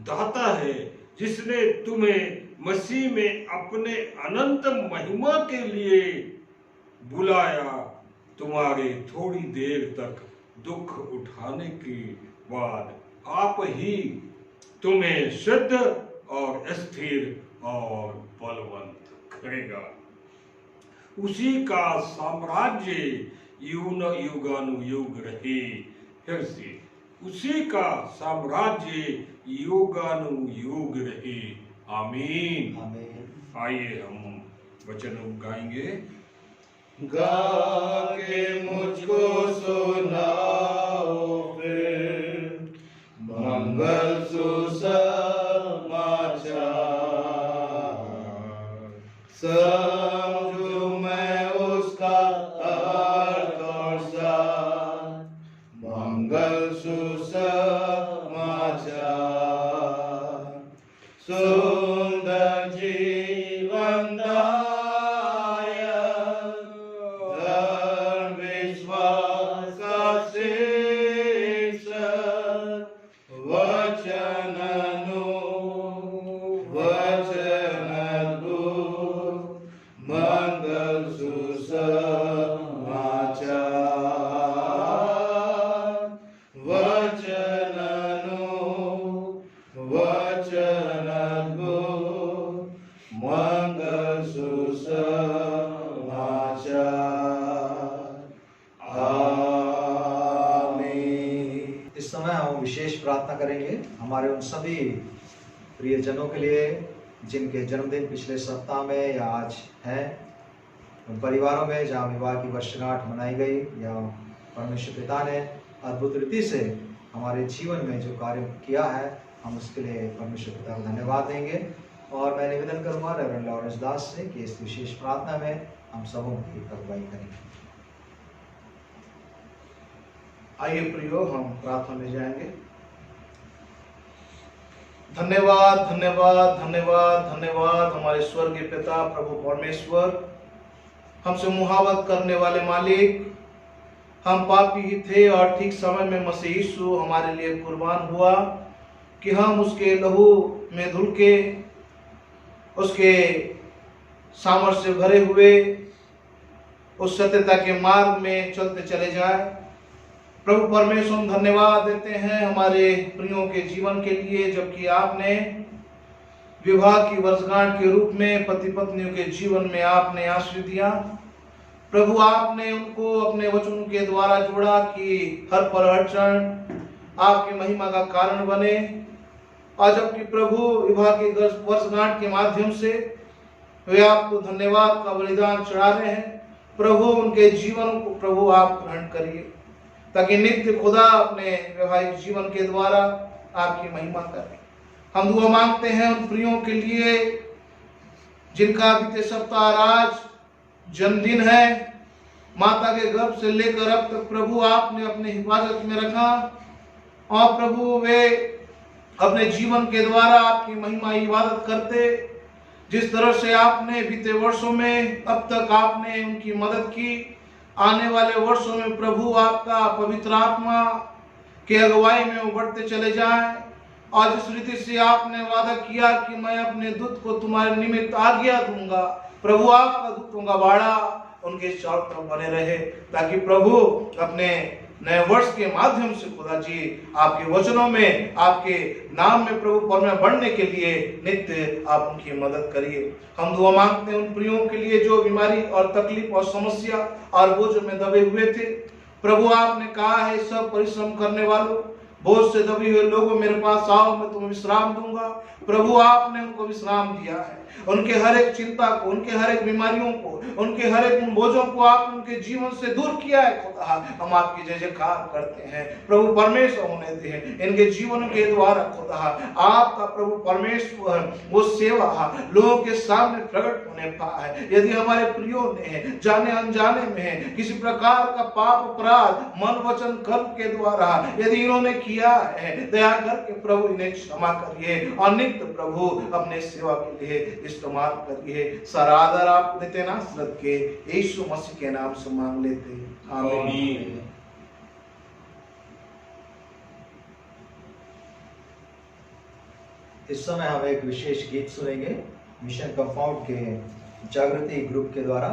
दाता है, जिसने तुम्हें मसीह में अपने अनंत महिमा के लिए बुलाया, तुम्हारे थोड़ी देर तक दुख उठाने के बाद आप ही तुम्हें सिद्ध और स्थिर और बलवंत करेगा। उसी का साम्राज्य युगानुयुग रहे। फिर से, उसी का साम्राज्य युगानुयुग रहे। आमीन। आमीन। आइए हम वचन गाएंगे। गा के मुझको सुनाओ फिर मंगल सुसमाचार, समझूं मैं उसका अर्थ और सार। मंगल सुसमाचार सुंदर जीवन प्रार्थना करेंगे हमारे उन सभी प्रियजनों के लिए जिनके जन्मदिन पिछले सप्ताह में या आज है, उन परिवारों में जहाँ विवाह की वर्षगांठ मनाई गई, या परमेश्वर पिता ने अद्भुत रीति से हमारे जीवन में जो कार्य किया है, हम उसके लिए परमेश्वर पिता को धन्यवाद देंगे। और मैं निवेदन करूँगा रेवरेंड लॉरेंस दास से कि इस विशेष प्रार्थना में हम सबों की अगुवाई करेंगे। आइए प्रियो, हम प्रार्थना में जाएंगे। धन्यवाद धन्यवाद धन्यवाद धन्यवाद हमारे स्वर्गीय पिता प्रभु परमेश्वर, हमसे मुहावत करने वाले मालिक। हम पापी ही थे और ठीक समय में मसीह यीशु हमारे लिए कुर्बान हुआ कि हम उसके लहू में धुल के उसके सामर्थ्य से भरे हुए उस सत्यता के मार्ग में चलते चले जाए। प्रभु परमेश्वर, हम धन्यवाद देते हैं हमारे प्रियों के जीवन के लिए, जबकि आपने विवाह की वर्षगांठ के रूप में पति पत्नियों के जीवन में आपने आशीर्वाद दिया। प्रभु, आपने उनको अपने वचनों के द्वारा जोड़ा कि हर पल हर क्षण आपकी महिमा का कारण बने। और जबकि प्रभु विवाह की वर्षगांठ के माध्यम से वे आपको धन्यवाद का बलिदान चढ़ा रहे हैं, प्रभु उनके जीवन को प्रभु आप ग्रहण करिए, ताकि नित्य खुदा अपने वैवाहिक जीवन के द्वारा आपकी महिमा करें। हम दुआ मांगते हैं उन प्रियों के लिए जिनका बीते सप्ताह आज जन्मदिन है। माता के गर्भ से लेकर अब तक प्रभु आपने अपने हिफाजत में रखा, और प्रभु वे अपने जीवन के द्वारा आपकी महिमा इबादत करते। जिस तरह से आपने बीते वर्षों में अब तक आपने उनकी मदद की, आने वाले वर्षों में प्रभु आपका पवित्र आत्मा के अगुवाई में वो बढ़ते चले जाएं। और जिस रीति से आपने वादा किया कि मैं अपने दूत को तुम्हारे निमित्त आज्ञा दूंगा, प्रभु आपका दूतों का बाड़ा उनके चारों तरफ बने रहे, ताकि प्रभु अपने नए वर्ष के माध्यम से खुदा जी आपके वचनों में, आपके नाम में प्रभु पर में बढ़ने के लिए नित्य आप उनकी मदद करिए। हम दुआ मांगते हैं उन प्रियों के लिए जो बीमारी और तकलीफ और समस्या और बोझ में दबे हुए थे। प्रभु आपने कहा है, सब परिश्रम करने वालों, बोझ से दबे हुए लोगों मेरे पास आओ, मैं तुम्हें विश्राम दूंगा। प्रभु आपने उनको विश्राम दिया है। उनके हर एक चिंता को, उनके हर एक बीमारियों को, उनके हर एक उन बोझों को आप उनके जीवन से दूर किया है खुदा। हम आपकी जय जयकार करते हैं। प्रभु परमेश्वर होने दें इनके जीवन के द्वारा खुदा आपका प्रभु परमेश्वर वो सेवा लोगों के सामने प्रकट होने पाए। यदि हमारे प्रियो ने जाने अनजाने में किसी प्रकार का पाप अपराध मन वचन कर्म के द्वारा यदि इन्होंने किया है, दया करके प्रभु इन्हें क्षमा करिए और नित्य प्रभु अपने सेवा के लिए इस्तेमाल करिए। सारा आदर आप देते नासरत के यीशु मसीह के नाम से मांग लेते हैं, आमीन। इस समय हम एक विशेष गीत सुनेंगे। मिशन कंपाउंड के जागृति ग्रुप के द्वारा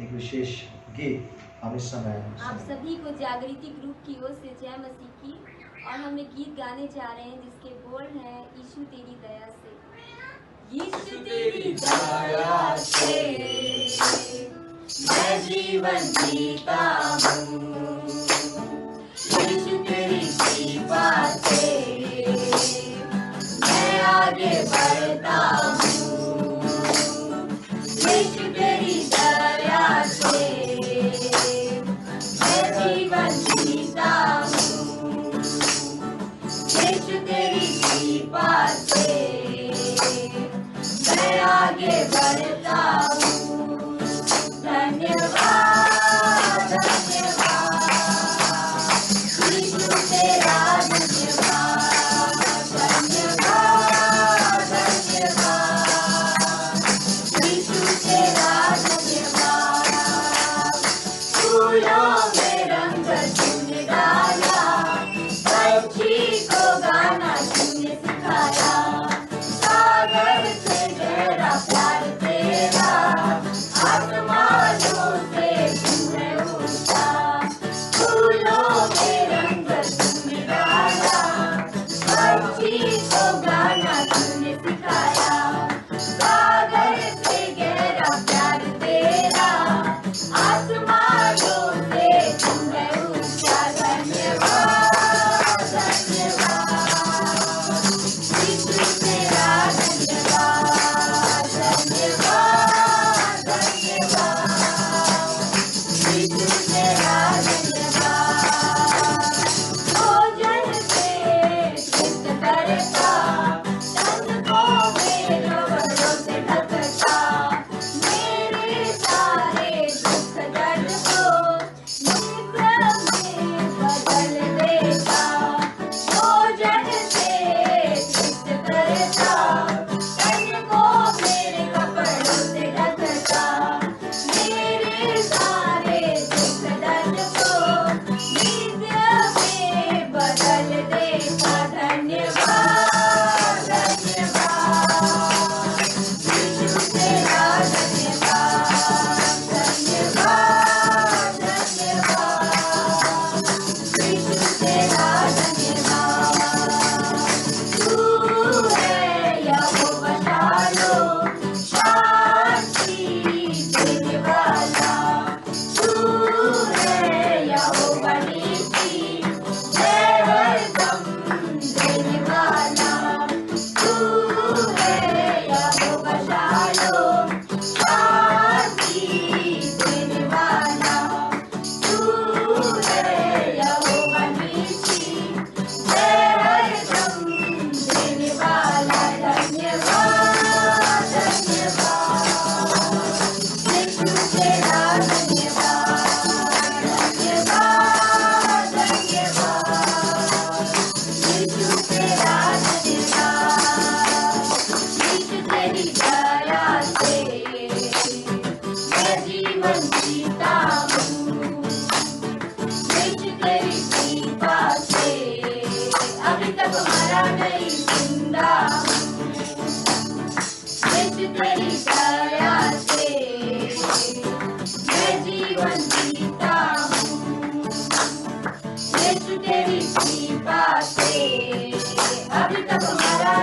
एक विशेष गीत हम इस समय आप सभी को जागृति ग्रुप की ओर से जय मसीह की। और हम एक गीत गाने जा रहे हैं जिसके बोल हैं, यीशु तेरी दया से। यीशु तेरी दया से मैं जीवन जीता हूँ, यीशु तेरी कृपा से मैं आगे बढ़ता हूँ, यीशु तेरी दया से मैं जीवन जीता हूँ, यीशु तेरी कृपा से मैं आगे बढ़ता हूँ। धन्यवाद धन्यवाद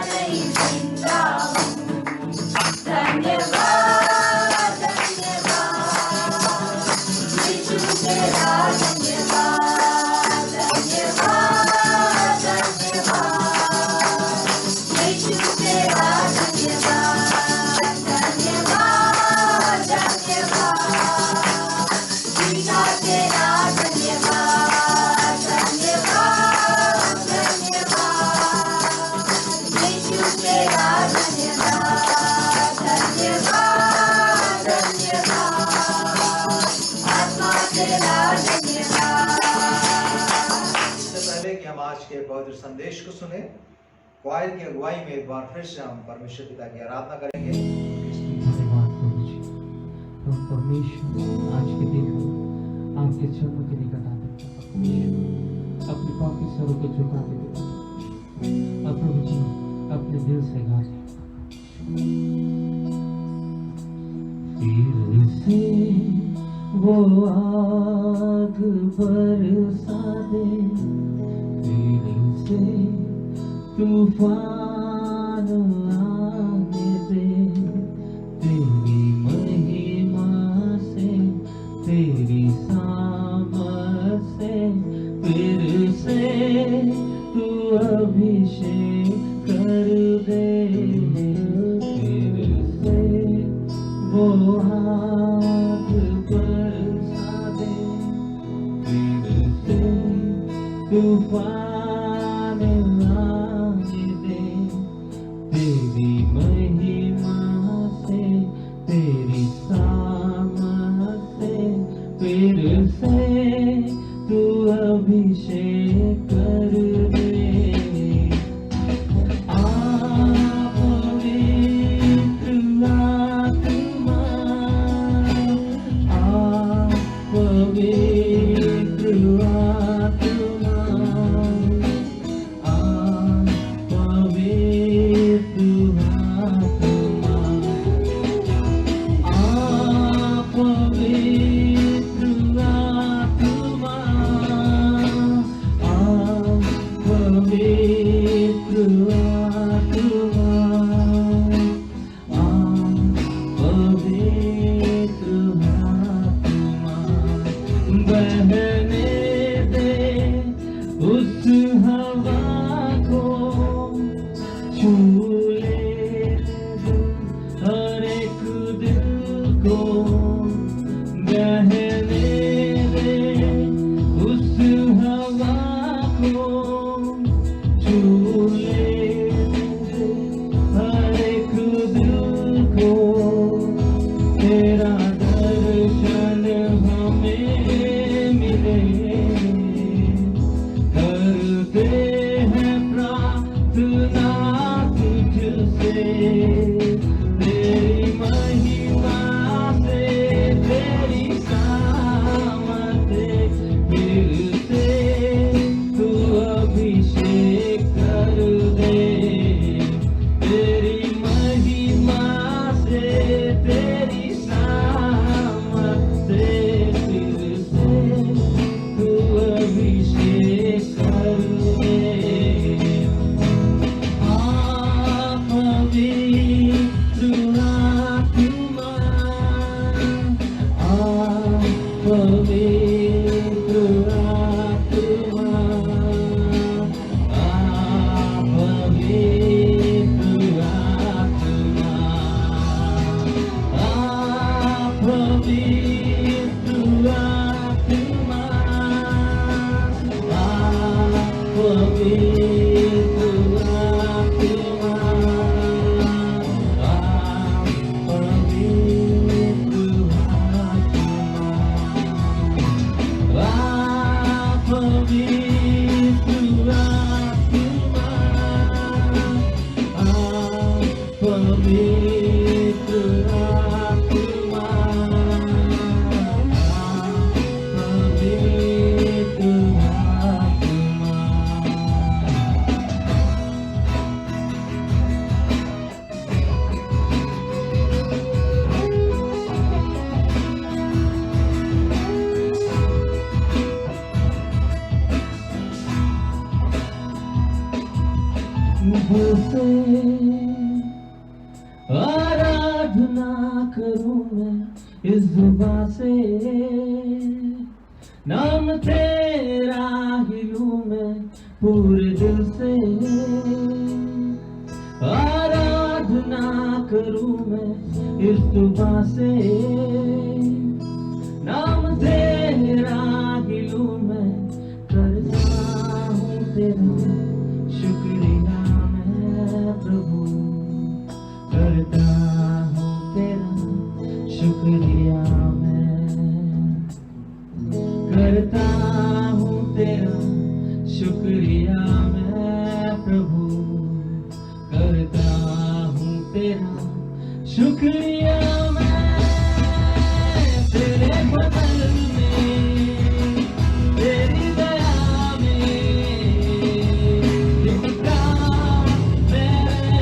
नहीं जिंदा हूँ। धन्यवाद धन्यवाद यीशु तेरा धन्यवाद धन्यवाद धन्यवाद यीशु तेरा धन्यवाद धन्यवाद धन्यवाद पिता तेरा धन्यवाद धन्यवाद धन्यवाद यीशु तेरा धन्यवाद धन्यवाद धन्यवाद आत्मा तेरा धन्यवाद। इससे पहले कि हम आज के पवित्र संदेश को सुने, क्वायर की अगुवाई में एक बार फिर से हम परमेश्वर पिता की आराधना करेंगे। धन्यवाद प्रभु जी। हम परमेश्वर आज के दिन आपके चरणों के निकट आते हैं परमेश्वर, अपने पापी सरों को झुका देते हैं और प्रभु जी अपने दिल से गाते हैं। फिर से वो आग बरसा दे, फिर से तूफान आने दे, तेरी महिमा से तेरी सामर्थ से फिर से तू अभिषेक कर दे, फिर से वो आग बरसा दे, फिर से तूफान आने दे, तेरी महिमा से तेरी सामर्थ से फिर से तू अभिषेक कर दे। आप पवित्र आत्मा, आप पवित्र आत्मा, आप पवित्र आत्मा, आप पवित्र आत्मा, आप पवित्र आत्मा, आप पवित्र आत्मा, बहने दे उस हवा को, छू ले हर एक दिल को, बहने दे उस हवा को, छू ले हर एक दिल को, तेरा दर्शन हमें मिले, करते हैं प्रार्थना तुझसे, तेरी महिमा से तेरी सामर्थ से फिर से तू अभिषेक कर दे, तेरी महिमा से तेरी सामर्थ से फिर से तू अभिषेक कर दे। आप पवित्र आत्मा, आप पवित्र आत्मा, आप पवित्र आत्मा, आप पवित्र आत्मा, आप पवित्र आत्मा, आप पवित्र आत्मा, आप पवित्र आत्मा, आप पवित्र आत्मा, से आराधना करूं मैं इस जुबां से, नाम तेरा ही लूं मैं पूरे दिल से। आराधना करूं मैं इस जुबां से, नाम तेरा ही लूं मैं। करता हूँ तेरा शुक्रिया मैं प्रभु, करता हूँ तेरा शुक्रिया मैं, करता हूँ तेरा शुक्रिया मैं प्रभु, करता हूँ तेरा शुक्रिया मैं। तेरे बदल में, तेरी दया में, जिसका मैं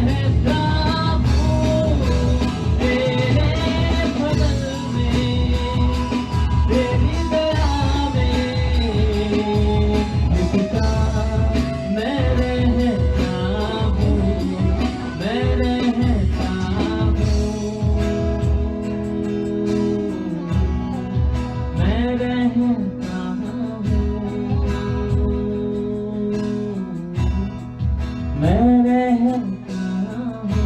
रहता हूँ। तेरे बदल में, तेरी दया में, जिसका मैं रहता हूँ, मैं रहता हूँ, मैं रहता हूँ, मैं रहता हूँ।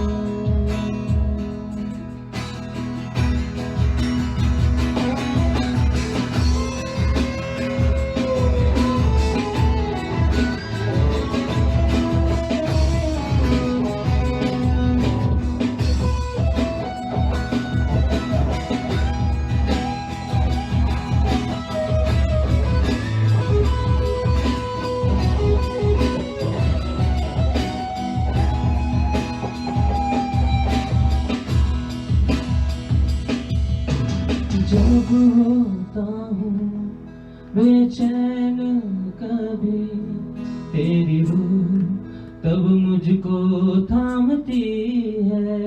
जब होता हूँ बेचैन कभी तेरी रूह, तब मुझको थामती है।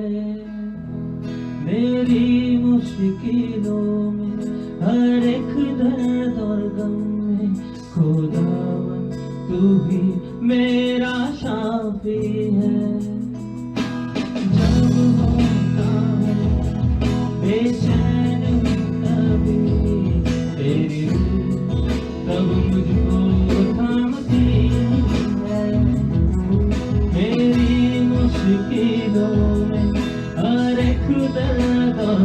मेरी मुश्किलों में, हर एक दर्द और गम में, खुदावन तू ही मेरा शाफी है। जब होता हूँ बेचैन कभी तेरी रूह, तब मुझको थामती है। मेरी मुश्किलों में, हर एक दर्द और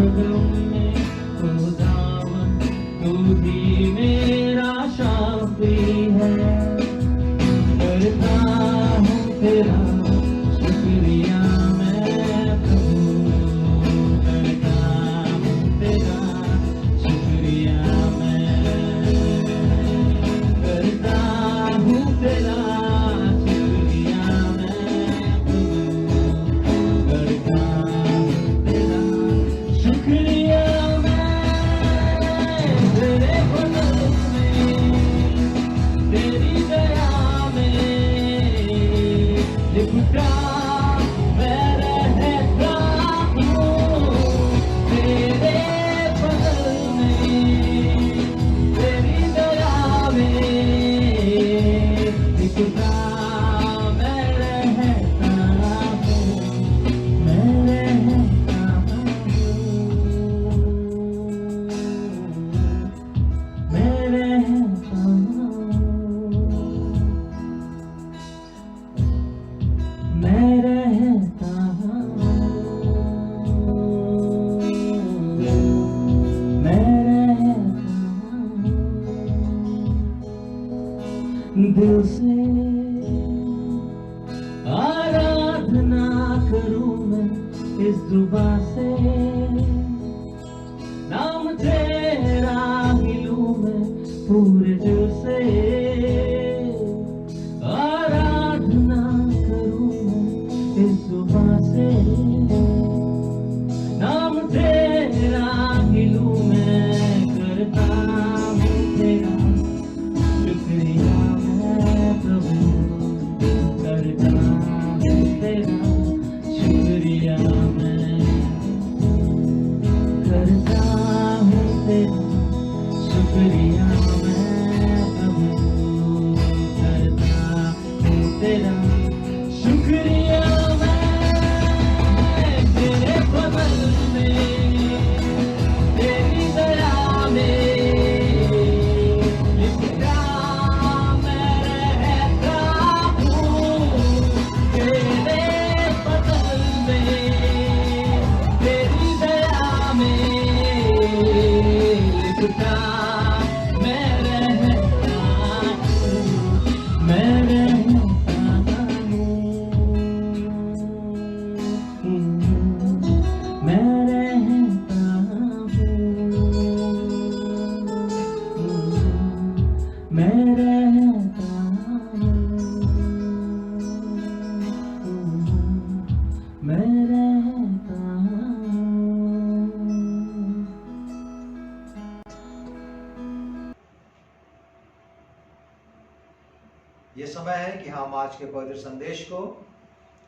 ये समय है कि हम आज के पवित्र संदेश को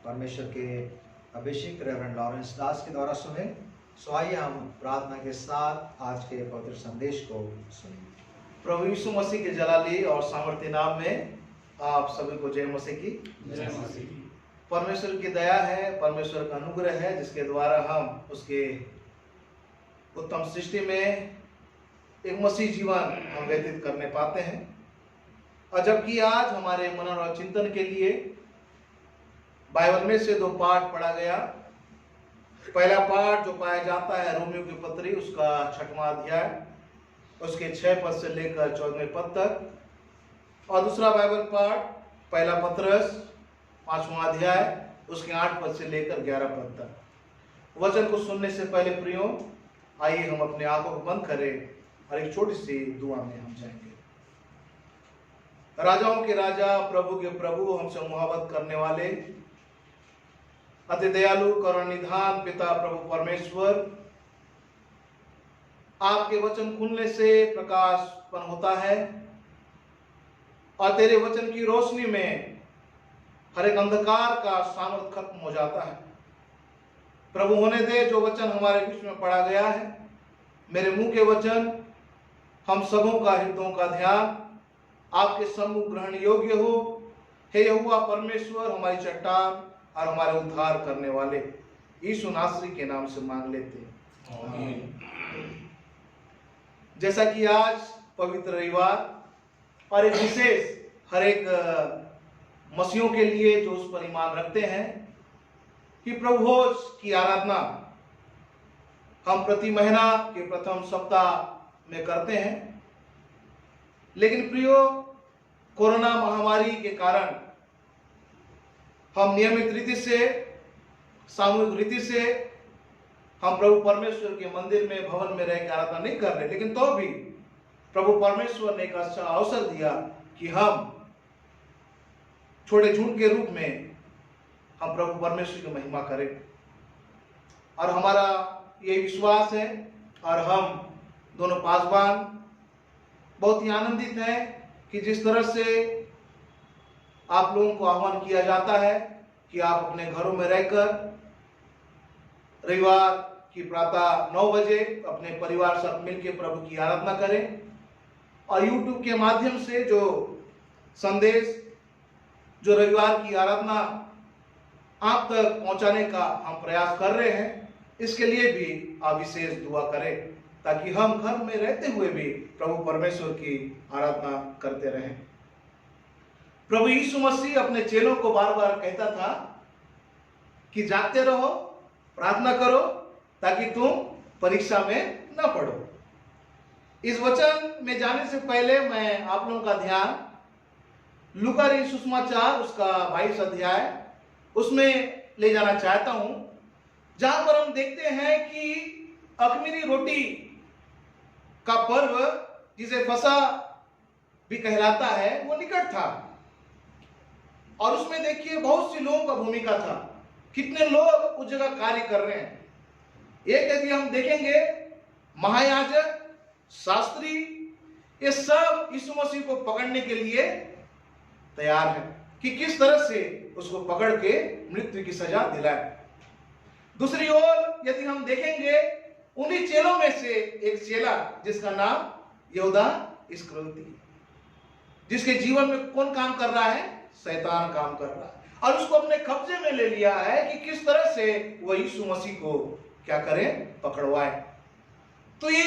परमेश्वर के अभिषेक रेवरेंड लॉरेंस दास के द्वारा सुने। सो आइए हम प्रार्थना के साथ आज के पवित्र संदेश को सुनें। प्रभु यीशु मसीह के जलाली और सामर्थ्य नाम में आप सभी को जय मसीह की। जय मसीह। परमेश्वर की दया है, परमेश्वर का अनुग्रह है, जिसके द्वारा हम उसके उत्तम सृष्टि में एक मसीह जीवन हम व्यतीत करने पाते हैं। और जबकि आज हमारे मनन और चिंतन के लिए बाइबल में से 2 पाठ पढ़ा गया। पहला पाठ जो पाया जाता है रोमियो की पत्री उसका 6वां अध्याय, उसके 6 पद से लेकर 14वें पद तक, और दूसरा बाइबल पाठ पहला पत्रस 5वां अध्याय उसके 8 पद से लेकर 11 पद तक। वचन को सुनने से पहले प्रियो, आइए हम अपने आंखों को बंद करें और एक छोटी सी दुआ में हम जाएंगे। राजाओं के राजा, प्रभु के प्रभु, हमसे मोहब्बत करने वाले अति दयालु करुणानिधान पिता प्रभु परमेश्वर, आपके वचन खुलने से प्रकाशपन होता है और तेरे वचन की रोशनी में हर एक अंधकार का सामर्थ खत्म हो जाता है। प्रभु होने दे जो वचन हमारे बीच में पढ़ा गया है, मेरे मुंह के वचन हम सबों का हृदयों का ध्यान आपके सम्मुख ग्रहण योग्य हो। हे यहोवा परमेश्वर, हमारी चट्टान और हमारे उद्धार करने वाले, यीशु नासरी के नाम से मांग लेते हैं, आमीन। जैसा कि आज पवित्र रविवार और एक विशेष हर एक मसीहों के लिए जो उस पर ईमान रखते हैं कि प्रभु भोज की आराधना हम प्रति महीना के प्रथम सप्ताह में करते हैं। लेकिन प्रियो, कोरोना महामारी के कारण हम नियमित रीति से, सामूहिक रीति से हम प्रभु परमेश्वर के मंदिर में, भवन में रहकर आराधना नहीं कर रहे। लेकिन तो भी प्रभु परमेश्वर ने एक अच्छा अवसर दिया कि हम छोटे झुंड के रूप में हम प्रभु परमेश्वर की महिमा करें। और हमारा ये विश्वास है और हम दोनों पासवान बहुत ही आनंदित हैं कि जिस तरह से आप लोगों को आह्वान किया जाता है कि आप अपने घरों में रहकर रविवार की प्रातः 9 बजे अपने परिवार साथ मिलकर प्रभु की आराधना करें। और YouTube के माध्यम से जो संदेश, जो रविवार की आराधना आप तक पहुंचाने का हम प्रयास कर रहे हैं, इसके लिए भी आप विशेष दुआ करें ताकि हम घर में रहते हुए भी प्रभु परमेश्वर की आराधना करते रहें। प्रभु यीशु मसीह अपने चेलों को बार बार कहता था कि जागते रहो, प्रार्थना करो ताकि तुम परीक्षा में न पड़ो। इस वचन में जाने से पहले मैं आप लोगों का ध्यान लूका सुसमाचार उसका 22 अध्याय उसमें ले जाना चाहता हूं, जहां पर हम देखते हैं कि अख़मीरी रोटी का पर्व, जिसे फसह भी कहलाता है, वो निकट था। और उसमें देखिए बहुत सी लोगों का भूमिका था, कितने लोग उस जगह कार्य कर रहे हैं। एक यदि हम देखेंगे, महायाजक, शास्त्री, ये सब यीशु मसीह को पकड़ने के लिए तैयार है कि किस तरह से उसको पकड़ के मृत्यु की सजा दिलाए। दूसरी ओर यदि हम देखेंगे, उन्हीं चेलों में से एक चेला जिसका नाम यहूदा इस्करियोती, जिसके जीवन में कौन काम कर रहा है? शैतान काम कर रहा है। और उसको अपने कब्जे में ले लिया है कि किस तरह से वह यीशु मसीह को क्या करे? पकड़वाए। तो ये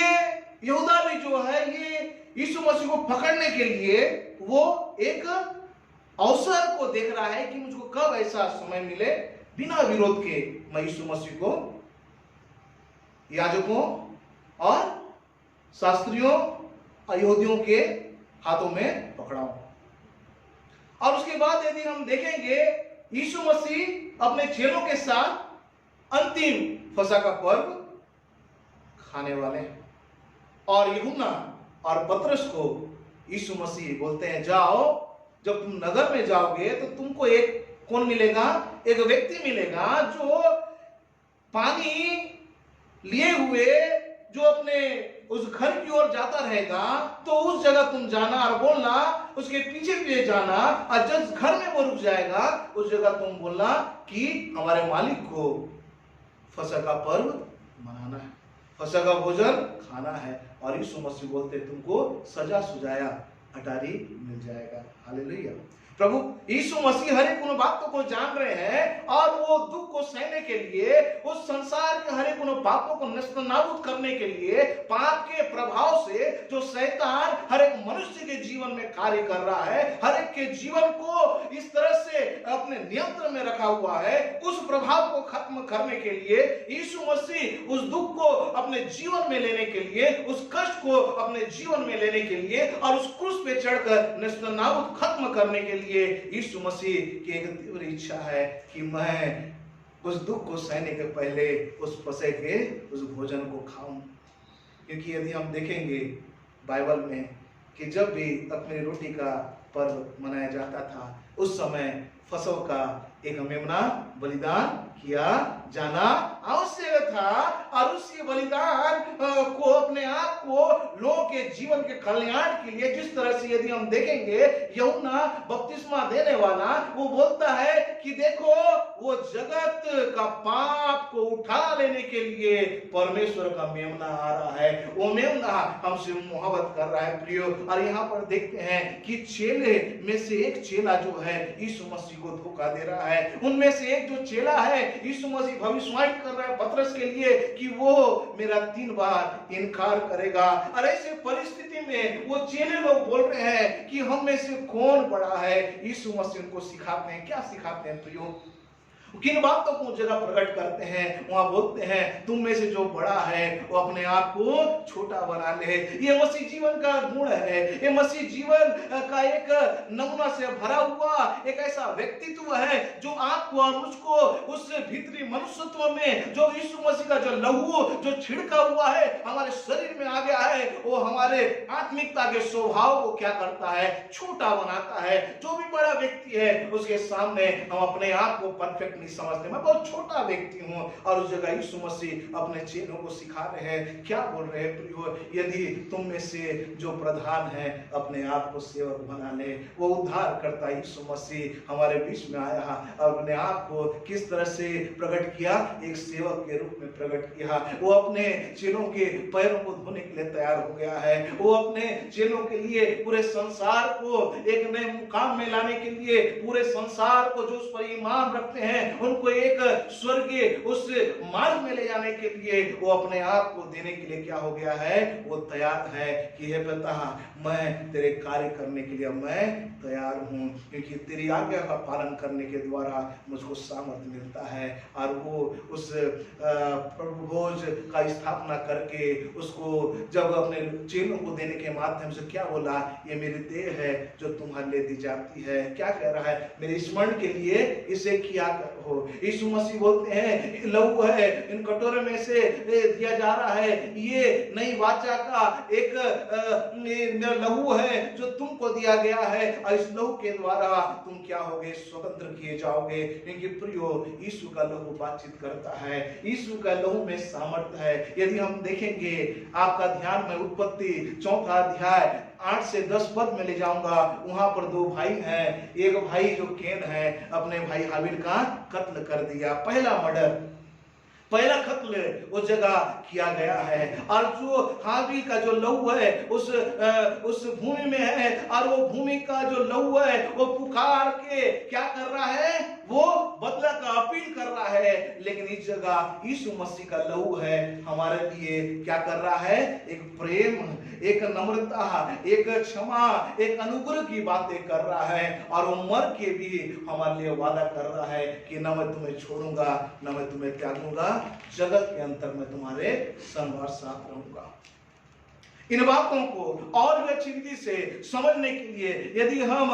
यहूदा भी जो है, ये यीशु मसीह को पकड़ने के लिए वो एक अवसर को देख रहा है कि मुझको कब ऐसा समय मिले बिना विरोध के मैं यीशु मसीह को याजकों और शास्त्रियों और यहूदियों के हाथों में पकड़ाऊं। और उसके बाद यदि हम देखेंगे, यीशु मसीह अपने चेलों के साथ अंतिम फसह का पर्व खाने वाले हैं। और यूहन्ना और पतरस को यीशु मसीह बोलते हैं, जाओ, जब तुम नगर में जाओगे तो तुमको एक कौन मिलेगा? एक व्यक्ति मिलेगा जो पानी लिए हुए जो अपने उस घर की ओर जाता रहेगा तो उस जगह तुम जाना और बोलना, उसके पीछे पीछे जाना, और जिस घर में वो रुक जाएगा उस जगह तुम बोलना कि हमारे मालिक को फसह का पर्व मनाना है, फसह का भोजन खाना है। और यीशु मसीह बोलते तुमको सजा सुजाया अटारी मिल जाएगा। हालेलुया। प्रभु यीशु मसीह हर एक उन बातों को जान रहे हैं और वो दुख को सहने के लिए, उस संसार के हर एक उन पापों को नष्ट नाबूद करने के लिए, पाप के प्रभाव से जो शैतान हर एक मनुष्य के जीवन में कार्य कर रहा है, हर एक के जीवन को इस तरह से अपने नियंत्रण में रखा हुआ है, उस प्रभाव को खत्म करने के लिए यीशु मसीह उस दुख को अपने जीवन में लेने के लिए, उस कष्ट को अपने जीवन में लेने के लिए और उस क्रूस पे चढ़कर नष्ट नाबूद खत्म करने के लिए यीशु मसीह की एक तीव्र इच्छा है कि मैं उस दुख को सहने के पहले उस फसह के उस भोजन को खाऊं। क्योंकि यदि हम देखेंगे बाइबल में कि जब भी अपनी रोटी का पर्व मनाया जाता था उस समय फसह का एक मेमना बलिदान किया जाना आवश्यक था और उस बलिदान को अपने आप को लोगों के जीवन के कल्याण के लिए, जिस तरह से यदि हम देखेंगे यूहन्ना बपतिस्मा देने वाला वो बोलता है कि देखो वो जगत का पाप को उठा लेने के लिए परमेश्वर का मेमना आ रहा है, वो मेमना हमसे मोहब्बत कर रहा है प्रियो। और यहाँ पर देखते हैं कि चेले में से एक चेला जो है यीशु मसीह को धोखा दे रहा है। उनमें से एक जो चेला है यीशु मसीह भविष्यवाणी कर रहा है पतरस के लिए कि वो मेरा 3 बार इनकार करेगा। और ऐसे परिस्थिति में वो चेले लोग बोल रहे हैं कि हम में से कौन बड़ा है। यीशु मसीह उनको सिखाते हैं, क्या सिखाते हैं प्रियो? किन बातों को जगह प्रकट करते हैं, वहां बोलते हैं तुम में से जो बड़ा है वो अपने आप को छोटा बना ले। ये मसीह जीवन का गुण है, ये मसीह जीवन का एक नमूना से भरा हुआ एक ऐसा व्यक्तित्व है जो आपको और मुझको उस भीतरी मनुष्यत्व में जो यीशु मसीह का जो लहू जो छिड़का हुआ है हमारे शरीर में आ गया है, वो हमारे आत्मिकता के स्वभाव को क्या करता है, छोटा बनाता है। जो भी बड़ा व्यक्ति है उसके सामने हम अपने आप को परफेक्ट समझते, मैं बहुत छोटा व्यक्ति हूं। और उस जगह यीशु मसीह अपने चेलों को सिखा रहे हैं, क्या बोल रहे हैं प्रियो? यदि तुम में से जो प्रधान है अपने आप को सेवक बना ले। वो उद्धार करता यीशु मसीह हमारे बीच में आया और अपने आप को किस तरह से प्रकट किया, एक सेवक के रूप में प्रकट किया। वो अपने चेलों के पैरों को धोने के लिए तैयार हो गया है। वो अपने चेलों के लिए पूरे संसार को एक नए मुकाम में लाने के लिए, पूरे संसार को जो उस पर ईमान रखते हैं उनको एक स्वर्गीय उस मार्ग में ले जाने के लिए वो अपने आप को देने के लिए क्या हो गया है, वो तैयार है कि हे पिता मैं तेरे कार्य करने के लिए मैं तैयार हूं, क्योंकि तेरी आज्ञा का पालन करने के द्वारा मुझको सामर्थ्य मिलता है। और वो उस प्रभु भोज का स्थापना करके उसको जब अपने चेलों को देने के माध्यम से क्या बोला, ये मेरी देह है जो तुम्हारे लिए दी जाती है। क्या कह रहा है, मेरे स्मरण के लिए इसे किया हो। यीशु मसीह बोलते हैं लहू है इन कटोरे में से दिया जा रहा है, ये नई वाचा का एक लहू है जो तुमको दिया गया है और इस लहू के द्वारा तुम क्या होगे, स्वतंत्र किए जाओगे। क्योंकि प्रियो यीशु का लहू बातचीत करता है, यीशु का लहू में सामर्थ्य है। यदि हम देखेंगे आपका ध्यान में उत्पत्ति 4 अध्याय 8 से 10 पद में ले जाऊंगा। वहां पर 2 भाई हैं, एक भाई जो केन है अपने भाई हाबिल का कत्ल कर दिया, पहला मर्डर, पहला कत्ल उस जगह किया गया है। और जो हाबिल का जो लहू है उस भूमि में है और वो भूमि का जो लहू है वो पुकार के क्या कर रहा है, वो बदला का अपील कर रहा है। लेकिन इस जगह यीशु मसीह का लहू है हमारे लिए क्या कर रहा है, एक प्रेम, एक नम्रता, एक क्षमा, एक अनुग्रह की बातें कर रहा है। और वो मर के भी हमारे लिए वादा कर रहा है कि न मैं तुम्हें छोड़ूंगा न मैं तुम्हें त्यागूंगा, जगत के अंतर में तुम्हारे संग और साथ रहूंगा। इन बातों को और भी अच्छी विधि से समझने के लिए यदि हम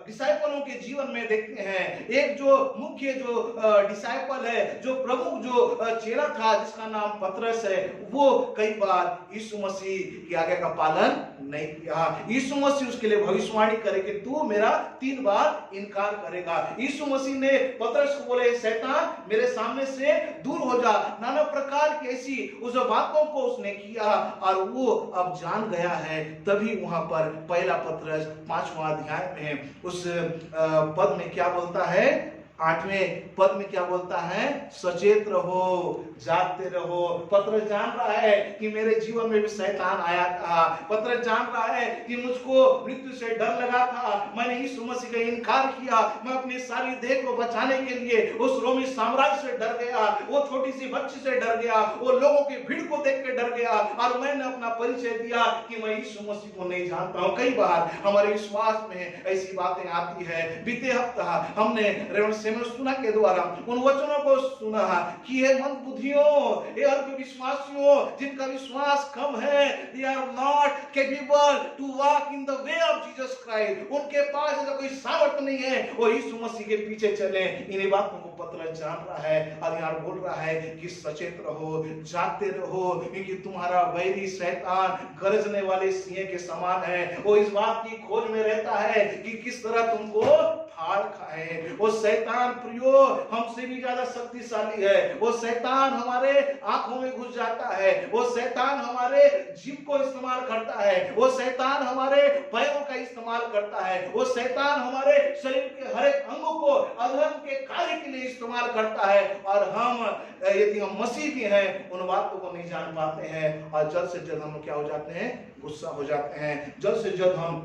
डिसाइपलों के जीवन में देखते हैं, एक जो मुख्य जो डिसाइपल है, जो प्रमुख जो चेला था जिसका नाम पतरस है, वो कई बार यीशु मसीह की आज्ञा का पालन नहीं किया। यीशु मसीह उसके लिए भविष्यवाणी करे कि तू मेरा 3 बार इनकार करेगा। यीशु मसीह ने पतरस को बोले, शैतान मेरे सामने से दूर हो जा। नाना प्रकार की ऐसी उस बातों को उसने किया और वो अब जान गया है। तभी वहां पर पहला पतरस 5वां अध्याय में उस पद में क्या बोलता है, 8वें पद में क्या बोलता है, सचेत रहो, जागते रहो। पतरस जान रहा है कि मेरे जीवन में भी शैतान आया था। पतरस जान रहा है कि मुझको मृत्यु से डर लगा था, मैंने यीशु मसीह का इनकार किया, मैं अपनी सारी देह को बचाने के लिए उस रोमी साम्राज्य से डर गया, वो छोटी सी बच्ची से डर गया, वो लोगों की भीड़ को देख के डर गया और मैंने अपना परिचय दिया कि मैं यीशु मसीह को नहीं जानता हूँ। कई बार हमारे विश्वास में ऐसी बातें आती है। बीते हफ्ता हमने सुना के द्वारा उन वचनों को सुना कि हे मंद बुद्धियों, हे अल्प विश्वासियों, जिनका विश्वास कम है, they are not capable to walk in the way of Jesus Christ। उनके पास ऐसा कोई सामर्थ्य नहीं है वो यीशु मसीह के पीछे चले। इन्हीं बातों को पतरस जान रहा है और यार बोल रहा है कि सचेत रहो, जागते रहो, क्योंकि तुम्हारा वैरी शैतान गरजने वाले सिंह के समान है। वो इस बात की खोज में रहता है कि किस तरह तुमको फाड़ खाए। वो शैतान प्रियो हमसे भी ज्यादा शक्तिशाली है। वो शैतान हमारे आंखों में घुस जाता है, वो शैतान हमारे जीभ को इस्तेमाल करता है, वो शैतान हमारे पैरों का इस्तेमाल करता है, वो शैतान हमारे शरीर के हर एक अंगों को अधर्म के कार्य के लिए इस्तेमाल करता है। और हम यदि हम मसीह भी हैं उन बातों को नहीं जान पाते हैं और जल्द से जल्द हम क्या हो जाते हैं, गुस्सा हो जाते हैं। जल्द से जल्द हम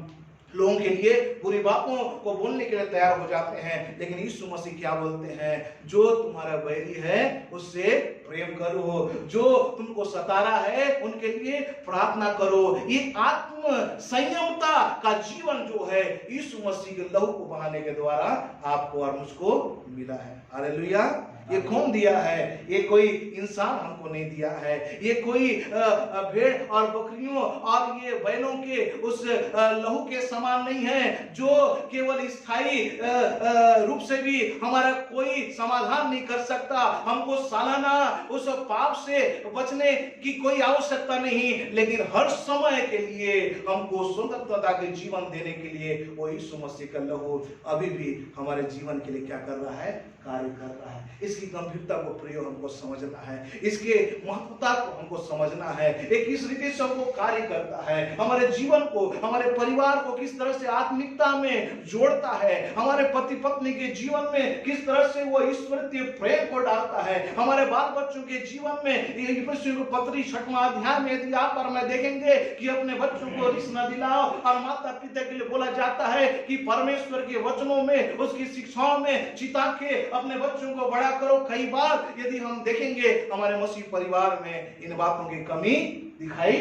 लोगों के लिए बुरी बातों को बोलने के लिए तैयार हो जाते हैं। लेकिन यीशु मसीह क्या बोलते हैं, जो तुम्हारा बैरी है उससे प्रेम करो, जो तुमको सता रहा है उनके लिए प्रार्थना करो। ये आत्म संयमता का जीवन जो है यीशु मसीह के लहू को बहाने के द्वारा आपको और मुझको मिला है। हालेलुया। ये कौन दिया है? ये कोई इंसान हमको नहीं दिया है। ये कोई भेड़ और बकरियों और ये बैलों के उस लहू के समान नहीं है जो केवल स्थायी रूप से भी हमारा कोई समाधान नहीं कर सकता। हमको सालाना उस पाप से बचने की कोई आवश्यकता नहीं, लेकिन हर समय के लिए हमको स्वतंत्रता के जीवन देने के लिए वो यीशु मसीह का लहू अभी भी हमारे जीवन के लिए क्या कर रहा है, कार्य कर रहा है। इसकी गंभीरता को प्रयोग हमको समझना है, इसके महत्वता को हमको समझना है। एक किस रीति से हमको कार्य करता है, हमारे जीवन को, हमारे परिवार को किस तरह से आत्मिकता में जोड़ता है, हमारे पति पत्नी के जीवन में किस तरह से वो ईश्वरीय प्रेम को डालता है, हमारे बाल बच्चों के जीवन में। पत्री 6वां अध्याय में यदि आप और मैं देखेंगे कि अपने बच्चों को रिस न दिलाओ, और माता पिता के लिए बोला जाता है कि परमेश्वर के वचनों में, उसकी शिक्षाओं में चिता के अपने बच्चों को बड़ा करो। कई बार यदि हम देखेंगे हमारे मसीह परिवार में इन बातों की कमी दिखाई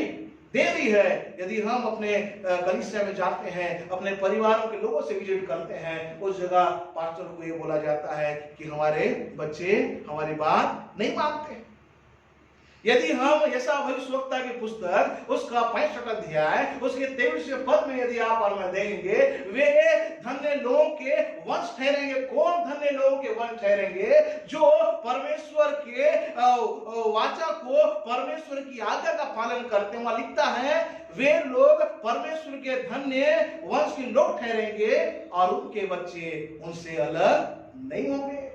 दे रही है। यदि हम अपने कलीसिया में जाते हैं, अपने परिवारों के लोगों से विजिट करते हैं, उस जगह पास्टर को ये बोला जाता है कि हमारे बच्चे हमारी बात नहीं मानते। यदि हम ऐसा भविष्यवक्ता की पुस्तक उसका 65 अध्याय उसके 23वें पद में यदि आप और मैं देखेंगे, वे धन्य लोगों के वंश ठहरेंगे। कौन धन्य लोगों के वंश ठहरेंगे? जो परमेश्वर के वाचा को, परमेश्वर की आज्ञा का पालन करते हैं। वहां लिखता है वे लोग परमेश्वर के धन्य वंश के लोग ठहरेंगे और उनके बच्चे उनसे अलग नहीं होंगे।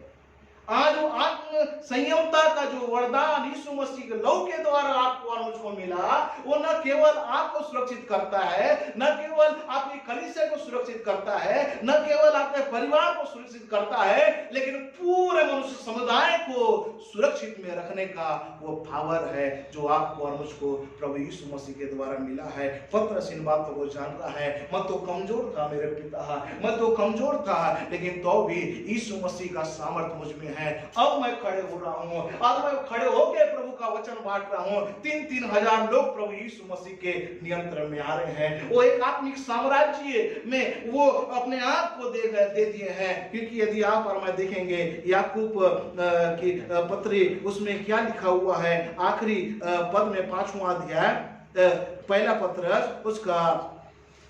आज आत्म संयमता का जो वरदान यीशु मसीह के लहू के द्वारा आपको और मुझको मिला, वो न केवल आपको सुरक्षित करता है, न केवल आपकी कलीसिया को सुरक्षित करता है, न केवल आपके परिवार को सुरक्षित करता है, लेकिन पूरे मनुष्य समुदाय को सुरक्षित में रखने का वो पावर है जो आपको और मुझको प्रभु यीशु मसीह के द्वारा मिला है। पतरस इन बातों को जान रहा है। मैं तो कमजोर था मेरे पिता, मैं तो कमजोर था, लेकिन तो भी यीशु मसीह का सामर्थ्य मुझ में है। अब मैं खड़े हो रहा हूं और मैं खड़े होकर प्रभु का वचन बांट रहा हूं। 3-3 हजार लोग प्रभु यीशु मसीह के नियंत्रण में आ रहे हैं। वो एक आत्मिक साम्राज्य में वो अपने आप को दे दिए हैं। क्योंकि यदि आप और मैं देखेंगे याकूब की पत्री, उसमें क्या लिखा हुआ है आखिरी पद में 5वां अध्याय पहला पत्रस उसका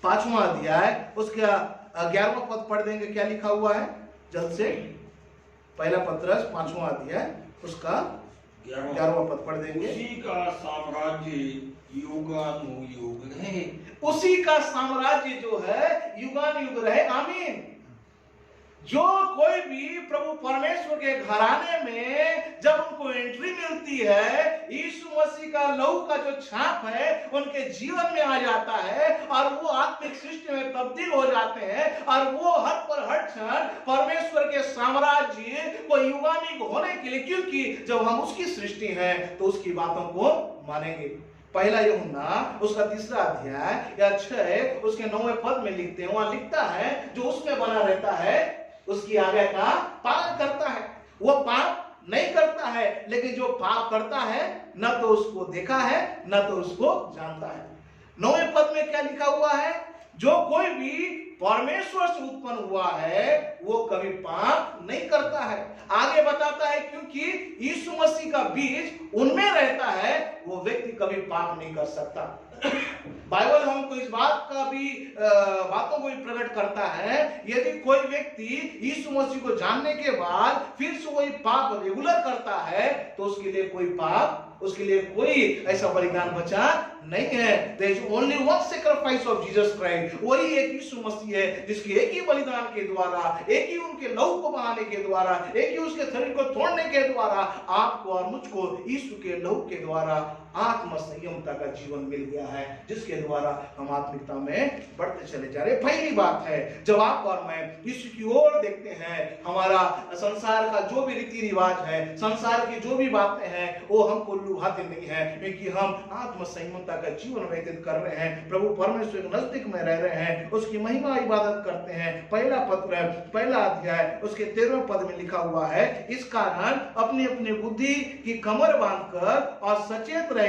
5वां अध्याय उसका 11वां पद पढ़ देंगे। क्या लिखा हुआ है जल्द से? पहला पत्रस 5वां अध्याय उसका 11वां पद पढ़ देंगे। उसी का साम्राज्य युगानुयुग रहे। उसी का साम्राज्य जो है युगानुयुग रहे। आमीन। जो कोई भी प्रभु परमेश्वर के घराने में जब उनको एंट्री मिलती है, यीशु मसीह का लहू का जो छाप है उनके जीवन में आ जाता है और वो आत्मिक सृष्टि में तब्दील हो जाते हैं और वो हर पर हर क्षण परमेश्वर के साम्राज्य को युगानुयुग होने के लिए, क्योंकि जब हम उसकी सृष्टि हैं तो उसकी बातों को मानेंगे। पहला यूहन्ना उसका 3रा अध्याय या 6 उसके 9वें पद में लिखते हैं, वहां लिखता है जो उसमें बना रहता है उसकी आज्ञा का पालन करता है। वो पाप नहीं करता है, लेकिन जो पाप करता है न तो उसको देखा है न तो उसको जानता है। 9वें पद में क्या लिखा हुआ है? जो कोई भी परमेश्वर से उत्पन्न हुआ है वो कभी पाप नहीं करता है। आगे बताता है क्योंकि यीशु मसीह का बीज उनमें रहता है, वो व्यक्ति कभी पाप नहीं कर सकता। बाइबल हमको इस बात का भी बातों को भी प्रकट करता है, यदि कोई व्यक्ति यीशु मसीह को जानने के बाद फिर से वही पाप रेगुलर करता है तो उसके लिए कोई पाप, उसके लिए कोई ऐसा बलिदान बचा नहीं है। There is only one sacrifice of Jesus Christ। वही एक यीशु मसीह है जिसके एक ही बलिदान के द्वारा, एक ही उनके लहू को बहाने के द्वारा, एक ही उसके शरीर को तोड़ने के द्वारा आपको और मुझको यीशु के लहू के द्वारा आत्म संयमता का जीवन मिल गया है, जिसके द्वारा हम आत्मिकता में बढ़ते चले जा रहे। पहली बात है, जब आप और मैं यीशु की ओर देखते हैं, हमारा संसार का जो भी रीति रिवाज है, संसार की जो भी बातें हैं, वो हमको लुभाते नहीं है, क्योंकि हम आत्म संयमता का जीवन व्यतीत कर रहे हैं, प्रभु परमेश्वर के नजदीक में रह रहे हैं, उसकी महिमा इबादत करते हैं। पहला पत्र पहला अध्याय उसके 13वें पद में लिखा हुआ है, इस कारण अपनी अपनी बुद्धि की कमर बांधकर और सचेत रहकर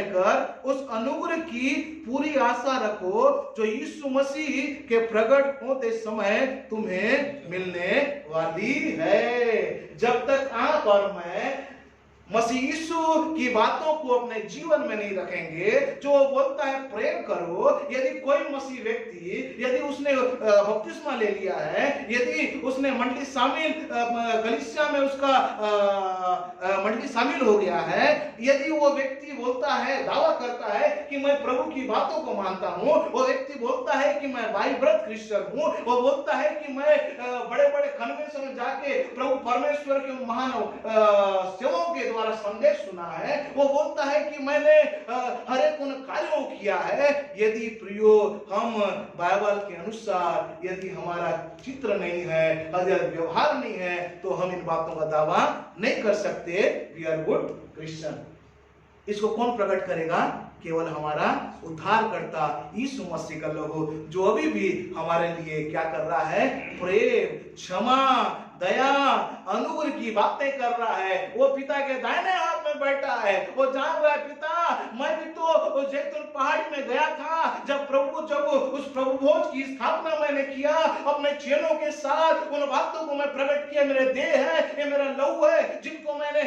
उस अनुग्रह की पूरी आशा रखो जो यीशु मसीह के प्रकट होते समय तुम्हें मिलने वाली है। जब तक आप और मैं मसीह यीशु की बातों को अपने जीवन में नहीं रखेंगे, जो बोलता है प्रेम करो, यदि कोई मसीह व्यक्ति यदि उसने बपतिस्मा ले लिया है, यदि उसने मंडली शामिल कलीसिया में उसका मंडली शामिल हो गया है, यदि वो व्यक्ति बोलता है, दावा करता है कि मैं प्रभु की बातों को मानता हूँ, वो व्यक्ति बोलता है कि मैं बाइब्रत क्रिश्चियन हूँ, वो बोलता है कि मैं बड़े बड़े कन्वेंशन में जाके प्रभु परमेश्वर के महान सेवकों के द्वारा संदेश सुना है, वो बोलता है कि मैंने हर एक उन कार्यों किया है। यदि प्रियो हम बाइबल के अनुसार यदि हमारा चित्र नहीं है, अगर व्यवहार नहीं है, तो हम इन बातों का दावा नहीं कर सकते वी आर गुड क्रिश्चियन। इसको कौन प्रकट करेगा? केवल हमारा उद्धारकर्ता यीशु मसीह का लहू, जो अभी भी हमारे लिए क्या कर रहा है? प्रेम, क्षमा, दया, अनुग्रह की बातें कर रहा है। वो पिता के दाहिने हाथ में बैठा है, वो जान रहा है पिता मैं भी तो जैतून पहाड़ी में गया था, जब उस प्रभु भोज की स्थापना मैंने किया, अपने चेलों के साथ उन बातों को मैं प्रकट किया, मेरे देह है, ये मेरा लहू है, जिनको मैंने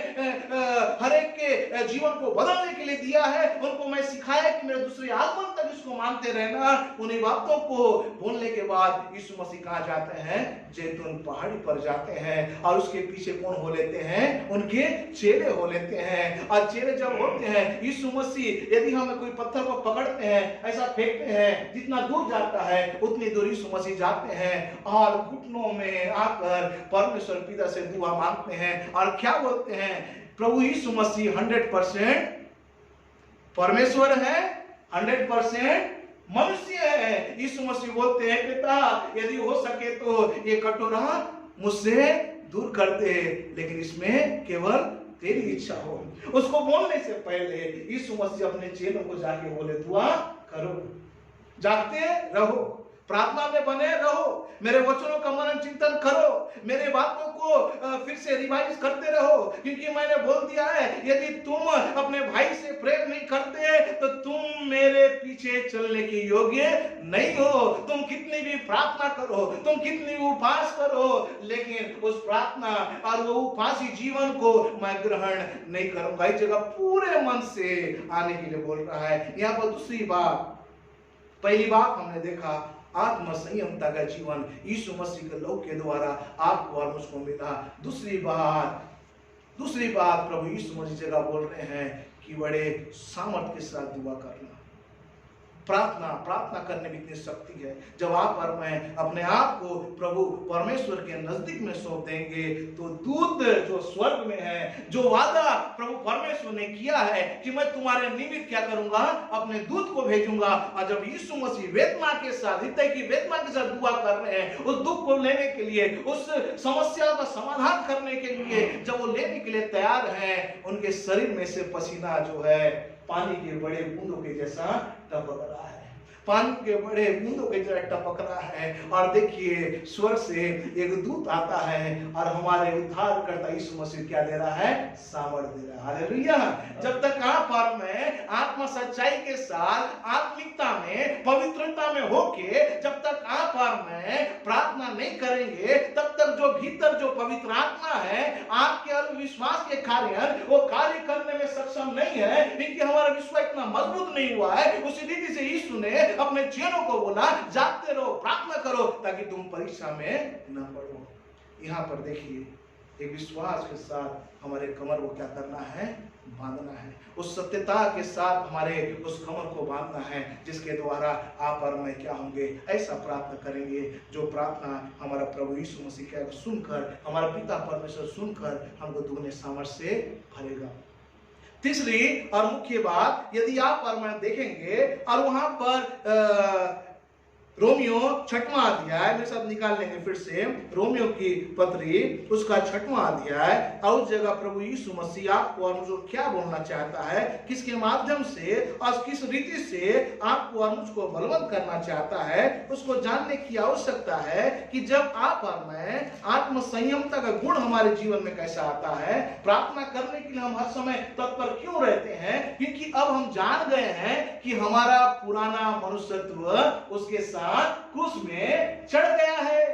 हर एक के जीवन को बदलने के लिए दिया है, उनको मैं सिखाया कि मेरे दूसरे आगमन तक इसको मानते रहना। उन्हीं बातों को बोलने के बाद यीशु मसीह कहाँ जाते हैं? जैतून पहाड़ी पर जाते हैं और उसके पीछे कौन हो लेते हैं? उनके चेले हो लेते हैं। और चेले जब होते हैं, यीशु मसीह यदि हमें कोई पत्थर को पकड़ते हैं, ऐसा फेंकते हैं, जितना दूर जाता है उतनी दूर यीशु मसीह जाते हैं और घुटनों में आकर परमेश्वर पिता से दुआ मांगते हैं और क्या बोलते हैं? प्रभु यीशु मसीह 100% परमेश्वर है, 100% मनुष्य है। यीशु मसीह बोलते हैं पिता यदि हो सके तो ये कटोरा मुझसे दूर कर दे, लेकिन इसमें केवल तेरी इच्छा हो। उसको बोलने से पहले यीशु मसीह अपने चेलों को जाके बोले दुआ करो, जागते रहो, प्रार्थना में बने रहो, मेरे वचनों का मनन चिंतन करो, मेरे बातों को फिर से रिवाइज करते रहो, क्योंकि मैंने बोल दिया है यदि तुम अपने भाई से प्रेम नहीं करते तो तुम मेरे पीछे चलने के योग्य नहीं हो। तुम कितनी भी प्रार्थना करो, तुम कितनी भी उपवास करो, लेकिन उस प्रार्थना और वो उपवासी जीवन को मैं ग्रहण नहीं करूंगा। इस जगह पूरे मन से आने के लिए बोल रहा है। यहाँ पर दूसरी बात, पहली बात हमने देखा आत्म संयमता का जीवन यीशु मसीह के लहू के द्वारा आपको और मुझको मिला। दूसरी बात प्रभु यीशु मसीह जगह बोल रहे हैं कि बड़े सामर्थ के साथ दुआ करना। प्रार्थना करने में इतनी शक्ति है। जब आप और मैं अपने आप को प्रभु परमेश्वर के नजदीक में सौंप देंगे तो दूत जो स्वर्ग में है, जो वादा प्रभु परमेश्वर ने किया है कि मैं तुम्हारे निमित्त क्या करूंगा, अपने दूत को भेजूंगा। और जब यीशु मसीह वेदना के साथ, हृदय की वेदना के साथ दुआ कर रहे हैं, उस दुख को लेने के लिए, उस समस्या का समाधान करने के लिए, जब वो लेने के लिए तैयार हैं, उनके शरीर में से पसीना जो है पानी के बड़े बूंदों के जैसा टपक रहा है, पानी के बड़े बूंदों के जैसा टपक रहा है। और देखिए स्वर्ग से एक दूत आता है और हमारे उद्धारकर्ता यीशु मसीह क्या दे रहा है, सामर्थ्य दे रहा है। हालेलुया। जब तक आप और मैं आत्मा सच्चाई के साथ, आत्मिकता में, पवित्रता में होके जब तक आप और मैं प्रार्थना नहीं करेंगे, तब तक जो भीतर जो पवित्र आत्मा है, आपके अविश्वास के कार्य वो कार्य करने में सक्षम नहीं है, क्योंकि हमारा विश्वास इतना मजबूत नहीं हुआ है। उसी रीति से यीशु ने अपने चेलों को बोला, जागते रहो, प्रार्थना करो ताकि तुम परीक्षा में न पड़ो। यहाँ पर देखिए एक विश्वास के साथ हमारे कमर को क्या करना है, बांधना है। उस सत्यता के साथ हमारे उस कमर को बांधना है जिसके द्वारा आप और मैं क्या होंगे, ऐसा प्रार्थना करेंगे जो प्रार्थना हमारा प्रभु यीशु मसीह का सुनकर, हमारा पिता परमेश्वर सुनकर हमको दुगने सामर्थ्य से भरेगा। तीसरी और मुख्य बात, यदि आप और मैं देखेंगे और वहां पर रोमियो 6वां अध्याय, मेरे साथ निकाल लेंगे फिर से रोमियो की पत्री उसका 6वां अध्याय, और उस जगह प्रभु यीशु मसीह आपको और मुझको क्या बोलना चाहता है, किसके माध्यम से और किस रीति से आपको और मुझको बलवंत करना चाहता है, उसको जानने की आवश्यकता है कि जब आप और मैं आत्म संयमता का गुण हमारे जीवन में कैसा आता है, प्रार्थना करने के लिए हम हर समय तत्पर क्यों रहते हैं, क्योंकि अब हम जान गए हैं कि हमारा पुराना मनुष्यत्व उसके साथ क्रूस में चढ़ गया है,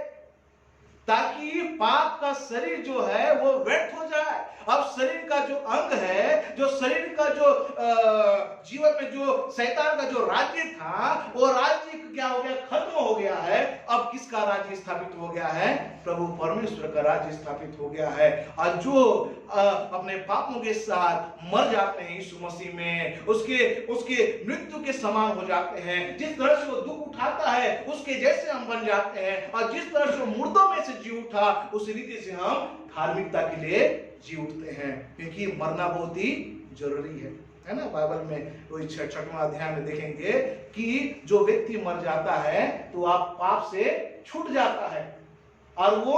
ताकि पाप का शरीर जो है वो व्यर्थ हो जाए। अब शरीर का जो अंग है, जो शरीर का जो जीवन में जो शैतान का जो राज्य था, वो राज्य क्या हो गया, खत्म हो गया है। अब किसका राज्य स्थापित हो गया है, प्रभु परमेश्वर का राज्य स्थापित हो गया है। और जो अपने पापों के साथ मर जाते हैं यीशु मसीह में, उसके मृत्यु के समान हो जाते हैं। जिस तरह से वो दुख उठाता है उसके जैसे हम बन जाते हैं, और जिस तरह से मुर्दों में से जी उठा उस रीति से हम धार्मिकता के लिए जी उठते हैं, क्योंकि मरना बहुत ही जरूरी है ना। बाइबल में वही 6वां अध्याय में देखेंगे कि जो व्यक्ति मर जाता है तो आप पाप से छूट जाता है और वो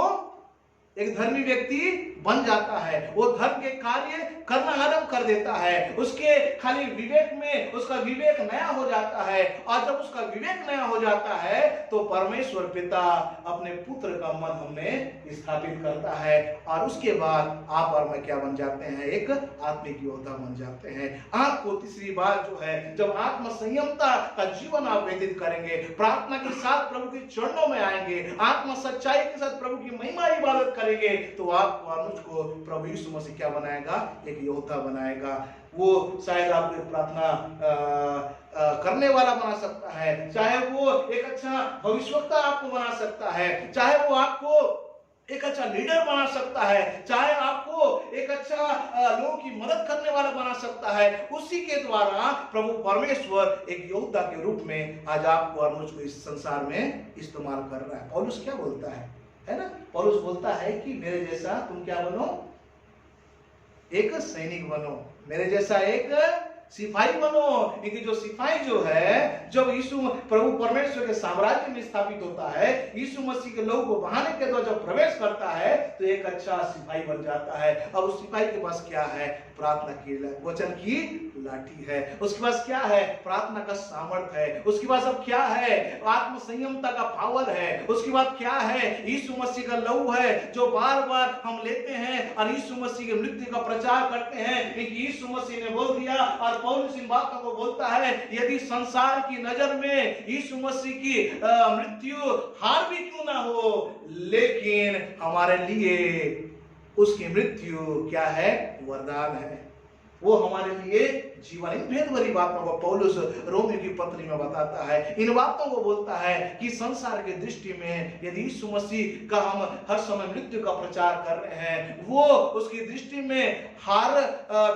एक धर्मी व्यक्ति बन जाता है। वो धर्म के कार्य करना आरंभ कर देता है, उसके खाली विवेक में उसका विवेक नया हो जाता है। और जब उसका विवेक नया हो जाता है तो परमेश्वर पिता अपने पुत्र का मन हमें स्थापित करता है, और उसके बाद आप और मैं क्या बन जाते हैं, एक आत्मिक योद्धा बन जाते हैं। आपको तीसरी बात जो है, जब आत्म संयमता का जीवन आप व्यतीत करेंगे, प्रार्थना के साथ प्रभु के चरणों में आएंगे, आत्म सच्चाई के साथ प्रभु की महिमा इबादत करेंगे, तो आपको और मुझको प्रभु यीशु मसीह क्या बनाएगा, एक योद्धा बनाएगा। वो शायद आपको प्रार्थना करने वाला बना सकता है, चाहे वो एक अच्छा भविष्यवक्ता आपको बना सकता है, चाहे वो आपको एक अच्छा लीडर बना सकता है, चाहे आपको एक अच्छा लोगों की मदद करने वाला बना सकता है। उसी के द्वारा प्रभु परमेश्वर एक योद्धा के रूप में आज आपको और मुझको इस संसार में इस्तेमाल कर रहा है। पौलुस क्या बोलता है ना, पौलुस बोलता है कि मेरे जैसा तुम क्या बनो, एक सैनिक बनो, मेरे जैसा एक सिपाही बनो। क्योंकि जो सिपाही जो है, जब यीशु प्रभु परमेश्वर के साम्राज्य में स्थापित होता है, यीशु मसीह के लोगों को बहाने के द्वारा जब प्रवेश करता है तो एक अच्छा सिपाही बन जाता है। अब उस सिपाही के पास क्या है, प्रार्थना की वचन की लाठी है। उसके पास क्या है? प्रार्थना का सामर्थ है। उसके पास अब क्या है? आत्म संयमता का पावर है। उसके बाद क्या है? यीशु मसीह का लहू है जो बार बार हम लेते हैं और यीशु मसीह के मृत्यु का प्रचार करते हैं, क्योंकि यीशु मसीह ने बोल दिया और पौलुस इन बातों को बोलता है, यदि संसार की नजर में यीशु मसीह की मृत्यु हार भी क्यों ना हो, लेकिन हमारे लिए उसकी मृत्यु क्या है? वरदान है। वो हमारे लिए जीवन। इन भेद भरी बातों को पौलुस रोमियो की पत्री में बताता है। इन बातों को बोलता है कि संसार की दृष्टि में यदि यीशु मसीह का हम हर समय मृत्यु का प्रचार कर रहे हैं, वो उसकी दृष्टि में हार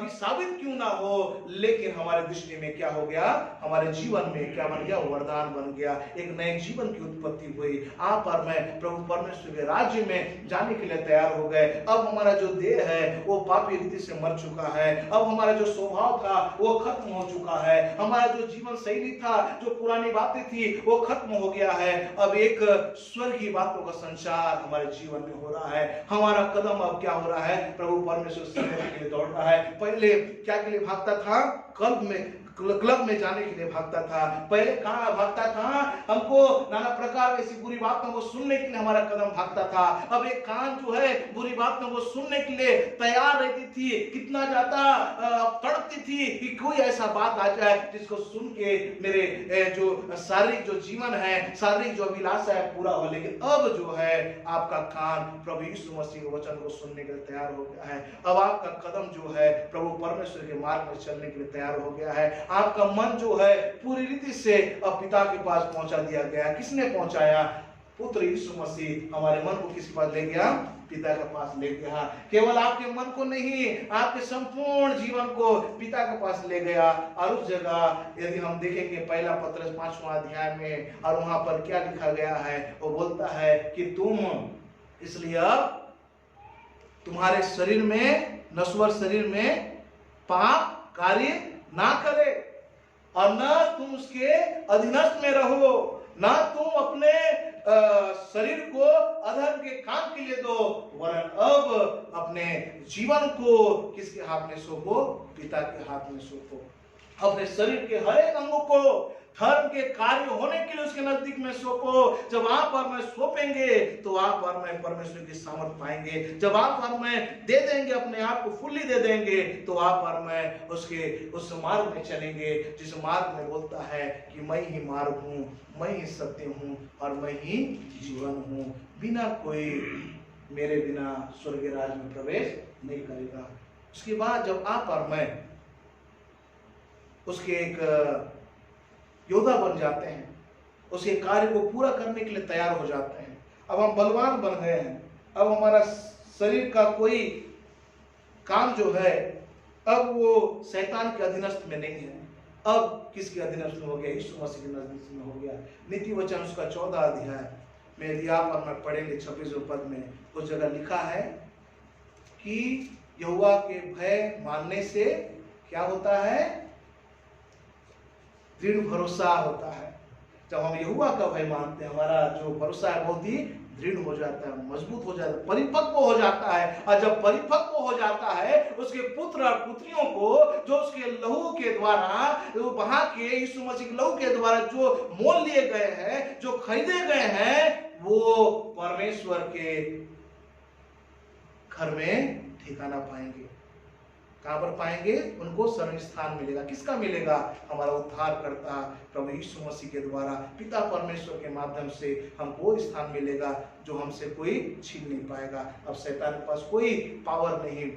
भी साबित क्यों ना हो, लेकिन हमारे दृष्टि में क्या हो गया? हमारे जीवन में क्या बन गया? वरदान बन गया। एक नए जीवन की उत्पत्ति हुई। आप और मैं प्रभु परमेश्वर के राज्य में जाने के लिए तैयार हो गए। अब हमारा जो देह है वो पापी रीति से मर चुका है। अब हमारा जो स्वभाव था वो खत्म हो चुका है। हमारा जो जीवन शैली था, जो पुरानी बातें थी, वो खत्म हो गया है। अब एक स्वर्गीय बातों का संचार हमारे जीवन में हो रहा है। हमारा कदम अब क्या हो रहा है? प्रभु परमेश्वर से के लिए दौड़ रहा है। पहले क्या के लिए भागता था? क्लब में जाने के लिए भागता था। पहले कहाँ भागता था? हमको नाना प्रकार ऐसी बुरी बातों को सुनने के लिए हमारा कदम भागता था। अब एक कान जो है बुरी बातों को सुनने के लिए तैयार रहती थी, कितना ज्यादा तड़पती थी कि कोई ऐसा बात आ जाए जिसको सुन के मेरे जो शारीरिक जो जीवन है, शारीरिक जो अभिलाषा है पूरा हो। लेकिन अब जो है आपका कान प्रभु यीशु मसीह के वचन को सुनने के लिए तैयार हो गया है। अब आपका कदम जो है प्रभु परमेश्वर के मार्ग में चलने के लिए तैयार हो गया है। आपका मन जो है पूरी रीति से अब पिता के पास पहुंचा दिया गया। किसने पहुंचाया? पुत्र यीशु मसीह हमारे मन को किसके पास ले गया? पिता के पास ले गया। केवल आपके मन को नहीं, आपके संपूर्ण जीवन को पिता के पास ले गया। और उस जगह यदि हम देखेंगे पहला पत्रस 5वां अध्याय में, और वहां पर क्या लिखा गया है? वो बोलता है कि तुम इसलिए अब तुम्हारे शरीर में, नश्वर शरीर में पाप कार्य ना करे और न तुम उसके अधीनस्थ में रहो, ना तुम अपने शरीर को अधर्म के काम के लिए दो, वरन अब अपने जीवन को किसके हाथ में सौंपो? पिता के हाथ में सौंपो। अपने शरीर के हर एक अंगों को धर्म के कार्य होने के लिए उसके नजदीक में सौंपो। जब आप और मैं सौंपेंगे तो आप और मैं परमेश्वर की सामर्थ पाएंगे। जब आप और मैं दे देंगे, अपने आप को फुल्ली दे देंगे, तो आप और मैं उस मार्ग में चलेंगे जिस मार्ग में बोलता है कि मैं ही मार्ग हूँ, मैं ही सत्य हूँ और मैं ही जीवन हूँ। बिना कोई मेरे बिना स्वर्ग राज्य में प्रवेश नहीं करेगा। उसके बाद जब आप और मैं उसके एक योद्धा बन जाते हैं, उसके कार्य को पूरा करने के लिए तैयार हो जाते हैं, अब हम बलवान बन गए हैं, अब हमारा शरीर का कोई काम जो है अब वो शैतान के अधीनस्थ में नहीं है। अब किसके अधीनस्थ में हो गया? यीशु मसीह के नजदीक में हो गया। नीति वचन उसका 14 अध्याय में यदि आप और मैं पढ़ेंगे 26वें पद में, उस जगह लिखा है कि यहोवा के भय मानने से क्या होता है? दृढ़ भरोसा होता है। जब हम यहोवा का भय मानते हैं, हमारा जो भरोसा है बहुत ही दृढ़ हो जाता है, मजबूत हो जाता है, परिपक्व हो जाता है। और जब परिपक्व हो जाता है, उसके पुत्र और पुत्रियों को जो उसके लहू के द्वारा, वहां के यीशु मसीह के लहू के द्वारा जो मोल लिए गए हैं, जो खरीदे गए हैं, वो परमेश्वर के घर में ठिकाना पाएंगे। कहां पर पाएंगे? उनको शरण स्थान मिलेगा। किसका मिलेगा? हमारा उद्धार करता प्रभु यीशु मसीह के द्वारा पिता परमेश्वर के माध्यम से हमको स्थान मिलेगा जो हमसे कोई छीन नहीं पाएगा। अब शैतान के पास कोई पावर नहीं,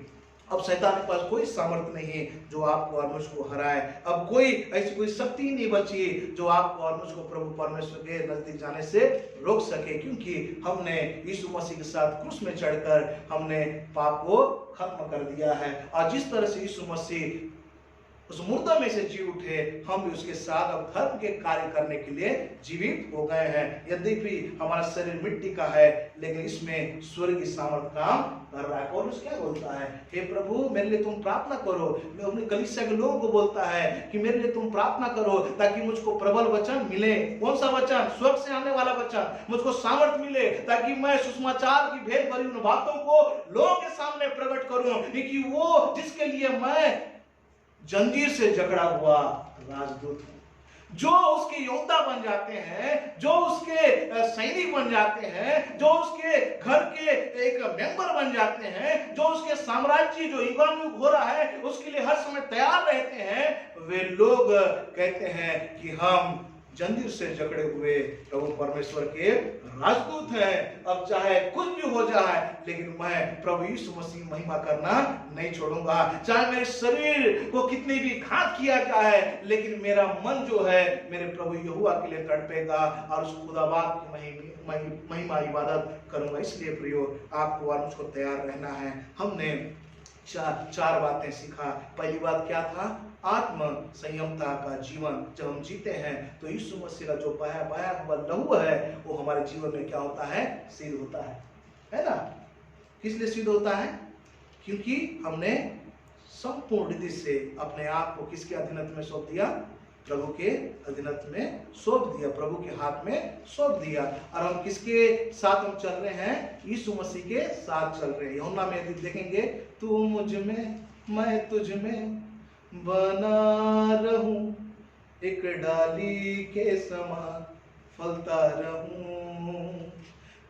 अब शैतान के पास कोई सामर्थ्य नहीं जो आपको और मुझको हराए। अब कोई ऐसी कोई शक्ति नहीं बची जो आपको और मुझको प्रभु परमेश्वर के नजदीक जाने से रोक सके, क्योंकि हमने यीशु मसीह के साथ क्रूस में चढ़कर हमने पाप को खत्म कर दिया है। और जिस तरह से यीशु मसीह उस मुर्दा में से जी उठे, हम भी उसके साथ अब धर्म के कार्य करने के लिए जीवित हो गए हैं। यद्यपि हमारा शरीर मिट्टी का है, लेकिन इसमें स्वर्गीय सामर्थ काम कर रहा है। पौलुस क्या बोलता है? हे प्रभु, मेरे लिए तुम प्रार्थना करो। मैं अपने कलीसिया के लोगों को बोलता है कि मेरे लिए तुम प्रार्थना करो ताकि मुझको प्रबल वचन मिले। कौन सा वचन? स्वर्ग से आने वाला वचन। मुझको सामर्थ मिले ताकि मैं सुसमाचार की भेद भरी उन बातों को लोगों के सामने प्रकट करूं, क्योंकि वो जिसके लिए मैं जंजीर से जकड़ा हुआ राजदूत है। जो उसके योद्धा बन जाते हैं, जो उसके सैनिक बन जाते हैं, जो उसके घर के एक मेंबर बन जाते हैं, जो उसके साम्राज्य जो युगानुयुग हो रहा है उसके लिए हर समय तैयार रहते हैं, वे लोग कहते हैं कि हम जंजीर से जकड़े हुए प्रभु परमेश्वर के राजदूत हैं। अब चाहे कुछ भी हो जाए, लेकिन मैं प्रभु यीशु मसीह महिमा करना नहीं छोड़ूंगा। चाहे मेरे शरीर को कितनी भी घात किया जाए, लेकिन मेरा मन जो है मेरे प्रभु यहोवा के लिए तड़पेगा और उस खुदाबाद की महिमा इबादत करूंगा। इसलिए प्रियो, आपको और मुझको तैयार रहना है। हमने चार बातें सीखा। पहली बात क्या था? आत्म संयमता का जीवन जब हम जीते हैं तो यीशु मसीह का जो बहाया हुआ लहू है वो हमारे जीवन में क्या होता है? सिद्ध होता है ना? किस लिए सिद्ध होता है? क्योंकि हमने संपूर्ण रीति से अपने आप को किसके अधीनत्व में सौंप दिया? प्रभु के अधीनत्व में सौंप दिया, प्रभु के हाथ में सौंप दिया। और हम किसके साथ हम चल रहे हैं? यीशु मसीह के साथ चल रहे हैं। यूहन्ना में यदि देखेंगे, तू मुझ में मैं तुझ में बना रहूं, एक डाली के समान फलता रहूं,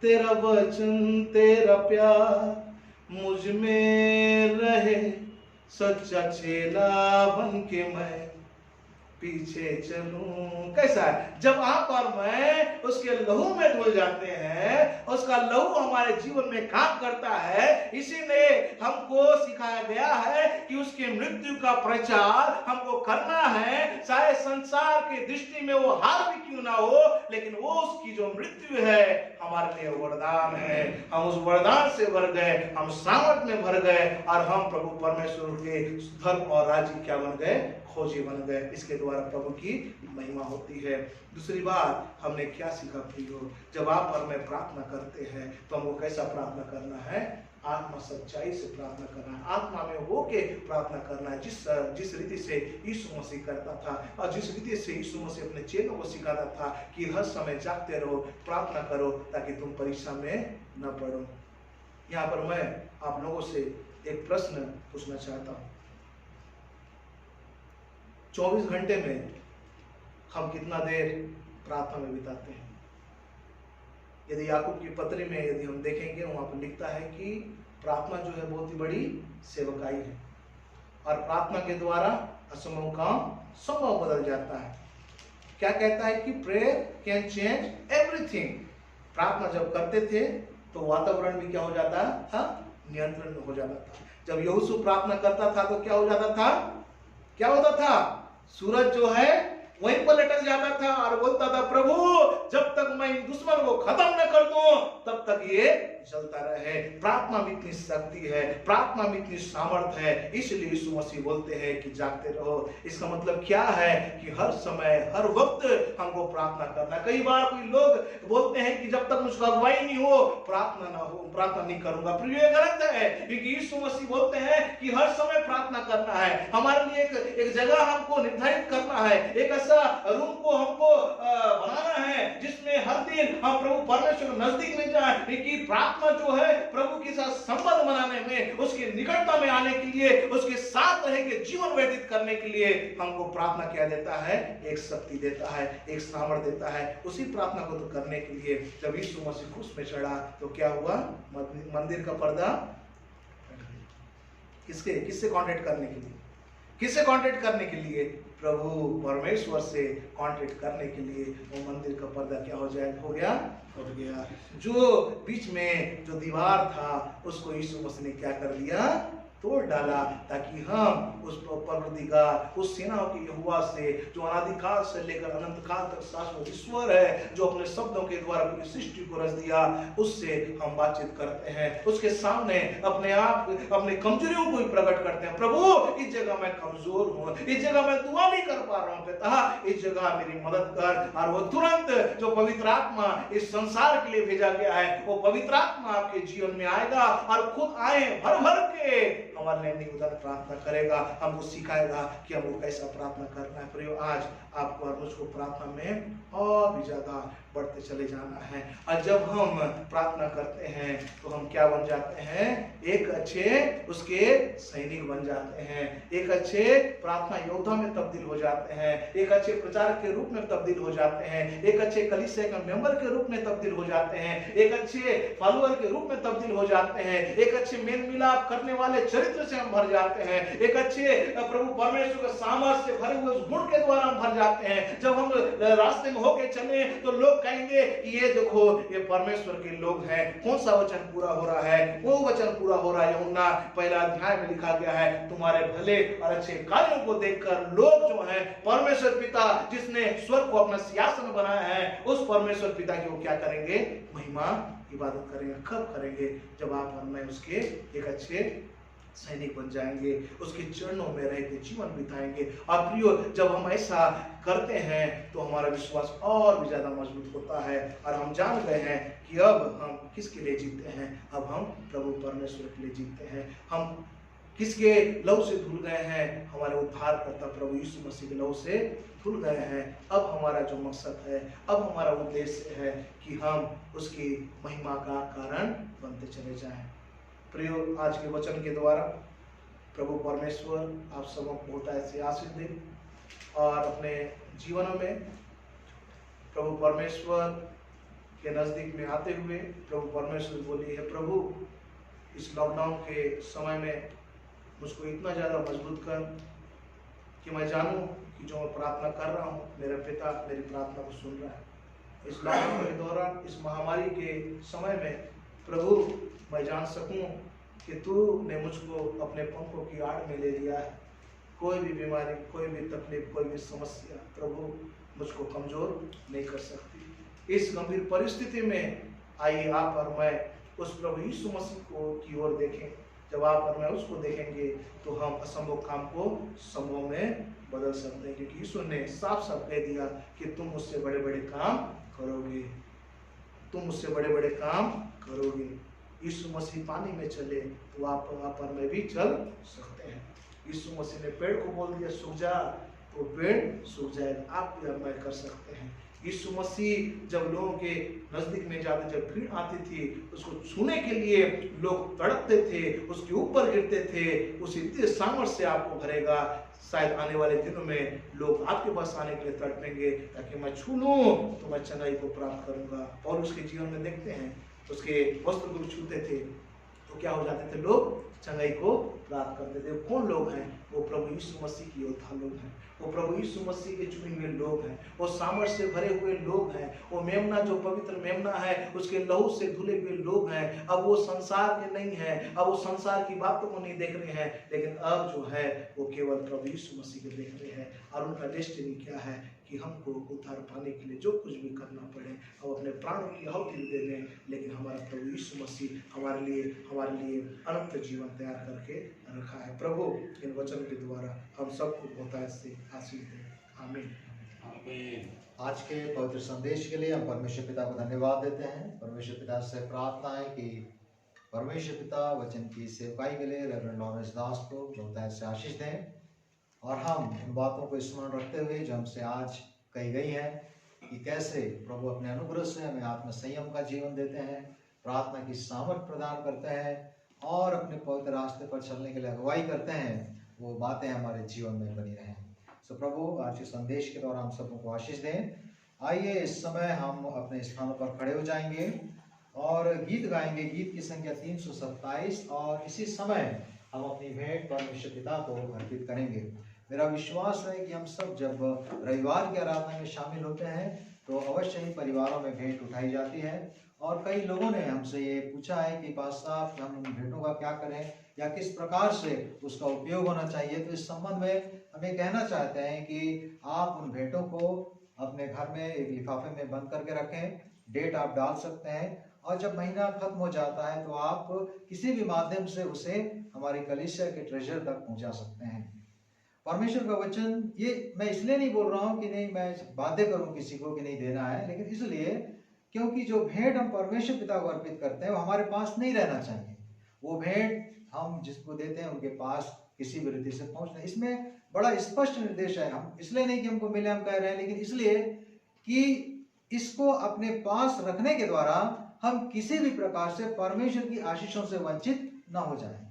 तेरा वचन तेरा प्यार मुझ में रहे, सच्चा चेला बन के मैं पीछे चलूं। कैसा है? जब आप और मैं उसके लहू में धुल जाते हैं, उसका लहू हमारे जीवन में काम करता है। इसीलिए हमको सिखाया गया है कि उसके मृत्यु का प्रचार हमको करना है। चाहे संसार की दृष्टि में वो हार भी क्यों ना हो, लेकिन वो उसकी जो मृत्यु है हमारे लिए वरदान है। हम उस वरदान से भर गए, हम सामर्थ में भर गए और हम प्रभु परमेश्वर के धर्म और राज्य क्या बन गए? खोजी बन गए। इसके द्वारा प्रभु की महिमा होती है। दूसरी बात हमने क्या सीखा प्रियो? जब आप और मैं प्रार्थना करते हैं तो हमको कैसा प्रार्थना करना है? आत्मा सच्चाई से प्रार्थना करना है, आत्मा में होके प्रार्थना करना है, जिस रीति से यीशु मसीह करता था और जिस रीति से यीशु मसीह अपने चेलों को सिखाता था कि हर समय जागते रहो, प्रार्थना करो ताकि तुम परीक्षा में न पड़ो। यहाँ पर मैं आप लोगों से एक प्रश्न पूछना चाहता हूँ। 24 घंटे में हम कितना देर प्रार्थना में बिताते हैं? यदि याकूब की पत्री में यदि हम देखेंगे, वहां पर लिखता है कि प्रार्थना जो है बहुत ही बड़ी सेवकाई है और प्रार्थना के द्वारा असंभव काम संभव बदल जाता है। क्या कहता है कि प्रेयर कैन चेंज एवरीथिंग। प्रार्थना जब करते थे तो वातावरण भी क्या हो जाता था? नियंत्रण में हो जाता था। जब यहोशू प्रार्थना करता था तो क्या हो जाता था? क्या होता था? सूरज जो है वहीं पर लटक जाता था और बोलता था, प्रभु जब तक मैं इन दुश्मन को खत्म न कर दूं तब तक ये चलता रहे। प्रार्थना में इतनी शक्ति है, प्रार्थना में इतनी सामर्थ है, इसलिए यीशु मसीह बोलते हैं कि जागते रहो। इसका मतलब क्या है? कि हर समय हर वक्त हमको प्रार्थना करना। कई बार कोई लोग बोलते हैं कि जब तक मुझको अगुवाई नहीं हो प्रार्थना ना हो, प्रार्थना नहीं करूंगा। पर ये गलत है, क्योंकि यीशु मसीह बोलते हैं कि हर समय प्रार्थना करना है। हमारे लिए एक जगह हमको निर्धारित करना है, एक ऐसा रूम को हमको बनाना है जिसमें हर दिन हम प्रभु परमेश्वर नजदीक में जाए। क्योंकि प्रार्थना जो है प्रभु के साथ संबंध बनाने में, उसके निकटता में आने के लिए, उसके साथ रह के जीवन व्यतीत करने के लिए हमको प्रार्थना क्या देता है? एक शक्ति देता है, एक सामर्थ्य देता है। उसी प्रार्थना को तो करने के लिए जब यीशु मसीह क्रूस में चढ़ा तो क्या हुआ? मंदिर का पर्दा किससे कांटेक्ट करने के लिए? किससे कांटेक्ट करने के लिए? प्रभु परमेश्वर से कांटेक्ट करने के लिए वो मंदिर का पर्दा क्या हो गया? उठ गया। जो बीच में जो दीवार था उसको यीशु मसीह ने क्या कर दिया? तोड़ डाला, ताकि हम उस परवरदिगार, उस सेनाओं के यहोवा से जो अनादिकाल से लेकर अनंत काल तक शाश्वत ईश्वर है, जो अपने शब्दों के द्वारा पूरी सृष्टि को रच दिया, उससे हम बातचीत करते हैं। उसके सामने अपने आप, अपने कमजोरियों को भी प्रकट करते हैं। प्रभु इस जगह मैं कमजोर हूँ, इस जगह मैं दुआ नहीं कर पा रहा हूँ, पिता इस जगह मेरी मदद कर। और वो तुरंत जो पवित्र आत्मा इस संसार के लिए भेजा गया है, वो पवित्र आत्मा आपके जीवन में आएगा और खुद आए भर भर के हमारे लिए निवेदन प्रार्थना करेगा, हमको सिखाएगा कि हमको कैसा प्रार्थना करना है। प्रियो, आज आपको और मुझको प्रार्थना में और भी ज्यादा बढ़ते चले जाना है। और जब हम प्रार्थना करते हैं तो हम क्या बन जाते हैं? एक अच्छे उसके सैनिक बन जाते हैं, एक अच्छे प्रार्थना योद्धा में तब्दील हो जाते हैं, एक अच्छे प्रचारक के रूप में तब्दील हो जाते हैं, एक अच्छे कलीसिया के मेंबर के रूप में तब्दील हो जाते हैं, एक अच्छे फॉलोअर के रूप में तब्दील हो जाते हैं, एक अच्छे मेल मिलाप करने वाले चरित्र से हम भर जाते हैं, एक अच्छे प्रभु परमेश्वर के सामर्थ्य से भरे हुए उस गुण के द्वारा हम भर जाते हैं। जब हम रास्ते में होके चले तो लोग कहेंगे कि ये देखो ये परमेश्वर के लोग हैं। कौन सा वचन पूरा हो रहा है? वो वचन पूरा हो रहा है यूहन्ना पहला अध्याय में लिखा गया है, तुम्हारे भले और अच्छे कार्यों को देखकर लोग जो हैं परमेश्वर पिता जिसने स्वर्ग को अपना सिंहासन बनाया है, उस परमेश्वर पिता की वो क्या करेंगे? महिमा इबादत करेंगे। कब करेंगे? जब आप और मैं उसके एक अच्छे सैनिक बन जाएंगे, उसके चरणों में रह के जीवन बिताएंगे। और प्रियो, जब हम ऐसा करते हैं तो हमारा विश्वास और भी ज्यादा मजबूत होता है और हम जान गए हैं कि अब हम किसके लिए जीते हैं। अब हम प्रभु परमेश्वर के लिए जीते हैं। हम किसके लहू से धुल गए हैं? हमारे उद्धारकर्ता प्रभु यीशु मसीह के लहू से धुल गए हैं। अब हमारा जो मकसद है, अब हमारा उद्देश्य है कि हम उसकी महिमा का कारण बनते चले जाएं। प्रियो, आज के वचन के द्वारा प्रभु परमेश्वर आप सबको बहुत ऐसे आशीष दे और अपने जीवनों में प्रभु परमेश्वर के नजदीक में आते हुए प्रभु परमेश्वर बोली है, प्रभु इस लॉकडाउन के समय में मुझको इतना ज़्यादा मजबूत कर कि मैं जानूं कि जो मैं प्रार्थना कर रहा हूं, मेरा पिता मेरी प्रार्थना को सुन रहा है। इस लॉकडाउन के दौरान, इस महामारी के समय में प्रभु मैं जान सकूं कि तू ने मुझको अपने पंखों की आड़ में ले लिया है। कोई भी बीमारी, कोई भी तकलीफ, कोई भी समस्या प्रभु मुझको कमजोर नहीं कर सकती। इस गंभीर परिस्थिति में आइए आप और मैं उस प्रभु यीशु मसीह को की ओर देखें। जब आप और मैं उसको देखेंगे तो हम असंभव काम को संभव में बदल सकते हैं, क्योंकि यीशु ने साफ साफ कह दिया कि तुम मुझसे बड़े बड़े काम करोगे, तुम मुझसे बड़े बड़े काम करोगे। यीशु मसीह पानी में चले तो आप पर में भी चल सकते हैं। यीशु मसीह ने पेड़ को बोल दिया सूख जा, तो पेड़ सूख जाएगा। आप भी और मैं कर सकते हैं। यीशु मसीह जब लोगों के नजदीक में जाते, जब भीड़ आती थी, उसको छूने के लिए लोग तड़पते थे, उसके ऊपर गिरते थे, उसी इतने सामर्थ्य से आपको भरेगा। शायद आने वाले दिनों में लोग आपके पास आने के लिए तड़पेंगे ताकि मैं छू लूं तो मैं चंगाई को प्राप्त करूंगा। और उसके जीवन में देखते हैं, उसके वस्त्र को छूते थे तो क्या हो जाते थे? लोग चंगाई को प्राप्त करते थे। कौन लोग हैं? वो प्रभु यीशु मसीह के योद्धा लोग हैं, वो प्रभु यीशु मसीह के चुने हुए लोग हैं, वो सामर्थ्य से भरे हुए लोग हैं, वो मेमना जो पवित्र मेमना है उसके लहू से धुले हुए लोग हैं। अब वो संसार के नहीं हैं, अब वो संसार की बातों को नहीं देख रहे हैं, लेकिन अब जो है वो केवल प्रभु यीशु मसीह को देख रहे हैं। और उनका डेस्टिनी क्या है कि हमको उद्धार पाने के लिए जो कुछ भी करना पड़े, हम अपने प्राणों की आहुति दे दें, लेकिन हमारा प्रभु यीशु मसीह हमारे लिए अनंत जीवन तैयार करके रखा है। प्रभु इन वचन के द्वारा हम सबको बहुत ऐसे आशीष दे। आमीन। आज के पवित्र संदेश के लिए हम परमेश्वर पिता को धन्यवाद देते हैं। परमेश्वर पिता से प्रार्थना है कि परमेश्वर पिता वचन की सेवकाई के लिए रेवरेंड लॉरेंस दास को बहुत ऐसे आशीष दें और हम उन बातों को स्मरण रखते हुए जो हमसे आज कही गई हैं कि कैसे प्रभु अपने अनुग्रह से हमें आत्म संयम का जीवन देते हैं, प्रार्थना की सामर्थ प्रदान करते हैं और अपने पवित्र रास्ते पर चलने के लिए अगुवाई करते हैं, वो बातें हमारे जीवन में बनी रहें। सो प्रभु आज के संदेश के दौरान हम सबों को आशीष दें। आइए इस समय हम अपने स्थानों पर खड़े हो जाएंगे और गीत गाएंगे। गीत की संख्या 327 और इसी समय हम अपनी भेंट परमेश्वर पिता को अर्पित करेंगे। मेरा विश्वास है कि हम सब जब रविवार की आराधना में शामिल होते हैं तो अवश्य ही परिवारों में भेंट उठाई जाती है। और कई लोगों ने हमसे ये पूछा है कि पास्टर साहब हम उन भेंटों का क्या करें या किस प्रकार से उसका उपयोग होना चाहिए। तो इस संबंध में हम ये कहना चाहते हैं कि आप उन भेंटों को अपने घर में एक लिफाफे में बंद करके रखें। डेट आप डाल सकते हैं और जब महीना खत्म हो जाता है तो आप किसी भी माध्यम से उसे हमारी कलीसिया के ट्रेजर तक पहुंचा सकते हैं। परमेश्वर का वचन, ये मैं इसलिए नहीं बोल रहा हूँ कि नहीं मैं बाध्य करूँ किसी को कि नहीं देना है, लेकिन इसलिए क्योंकि जो भेंट हम परमेश्वर पिता को अर्पित करते हैं वो हमारे पास नहीं रहना चाहिए। वो भेंट हम जिसको देते हैं उनके पास किसी भी रीति से पहुंचना। इसमें बड़ा स्पष्ट निर्देश है। हम इसलिए नहीं कि हमको मिले हम कह रहे हैं, लेकिन इसलिए कि इसको अपने पास रखने के द्वारा हम किसी भी प्रकार से परमेश्वर की आशीषों से वंचित ना हो जाएं।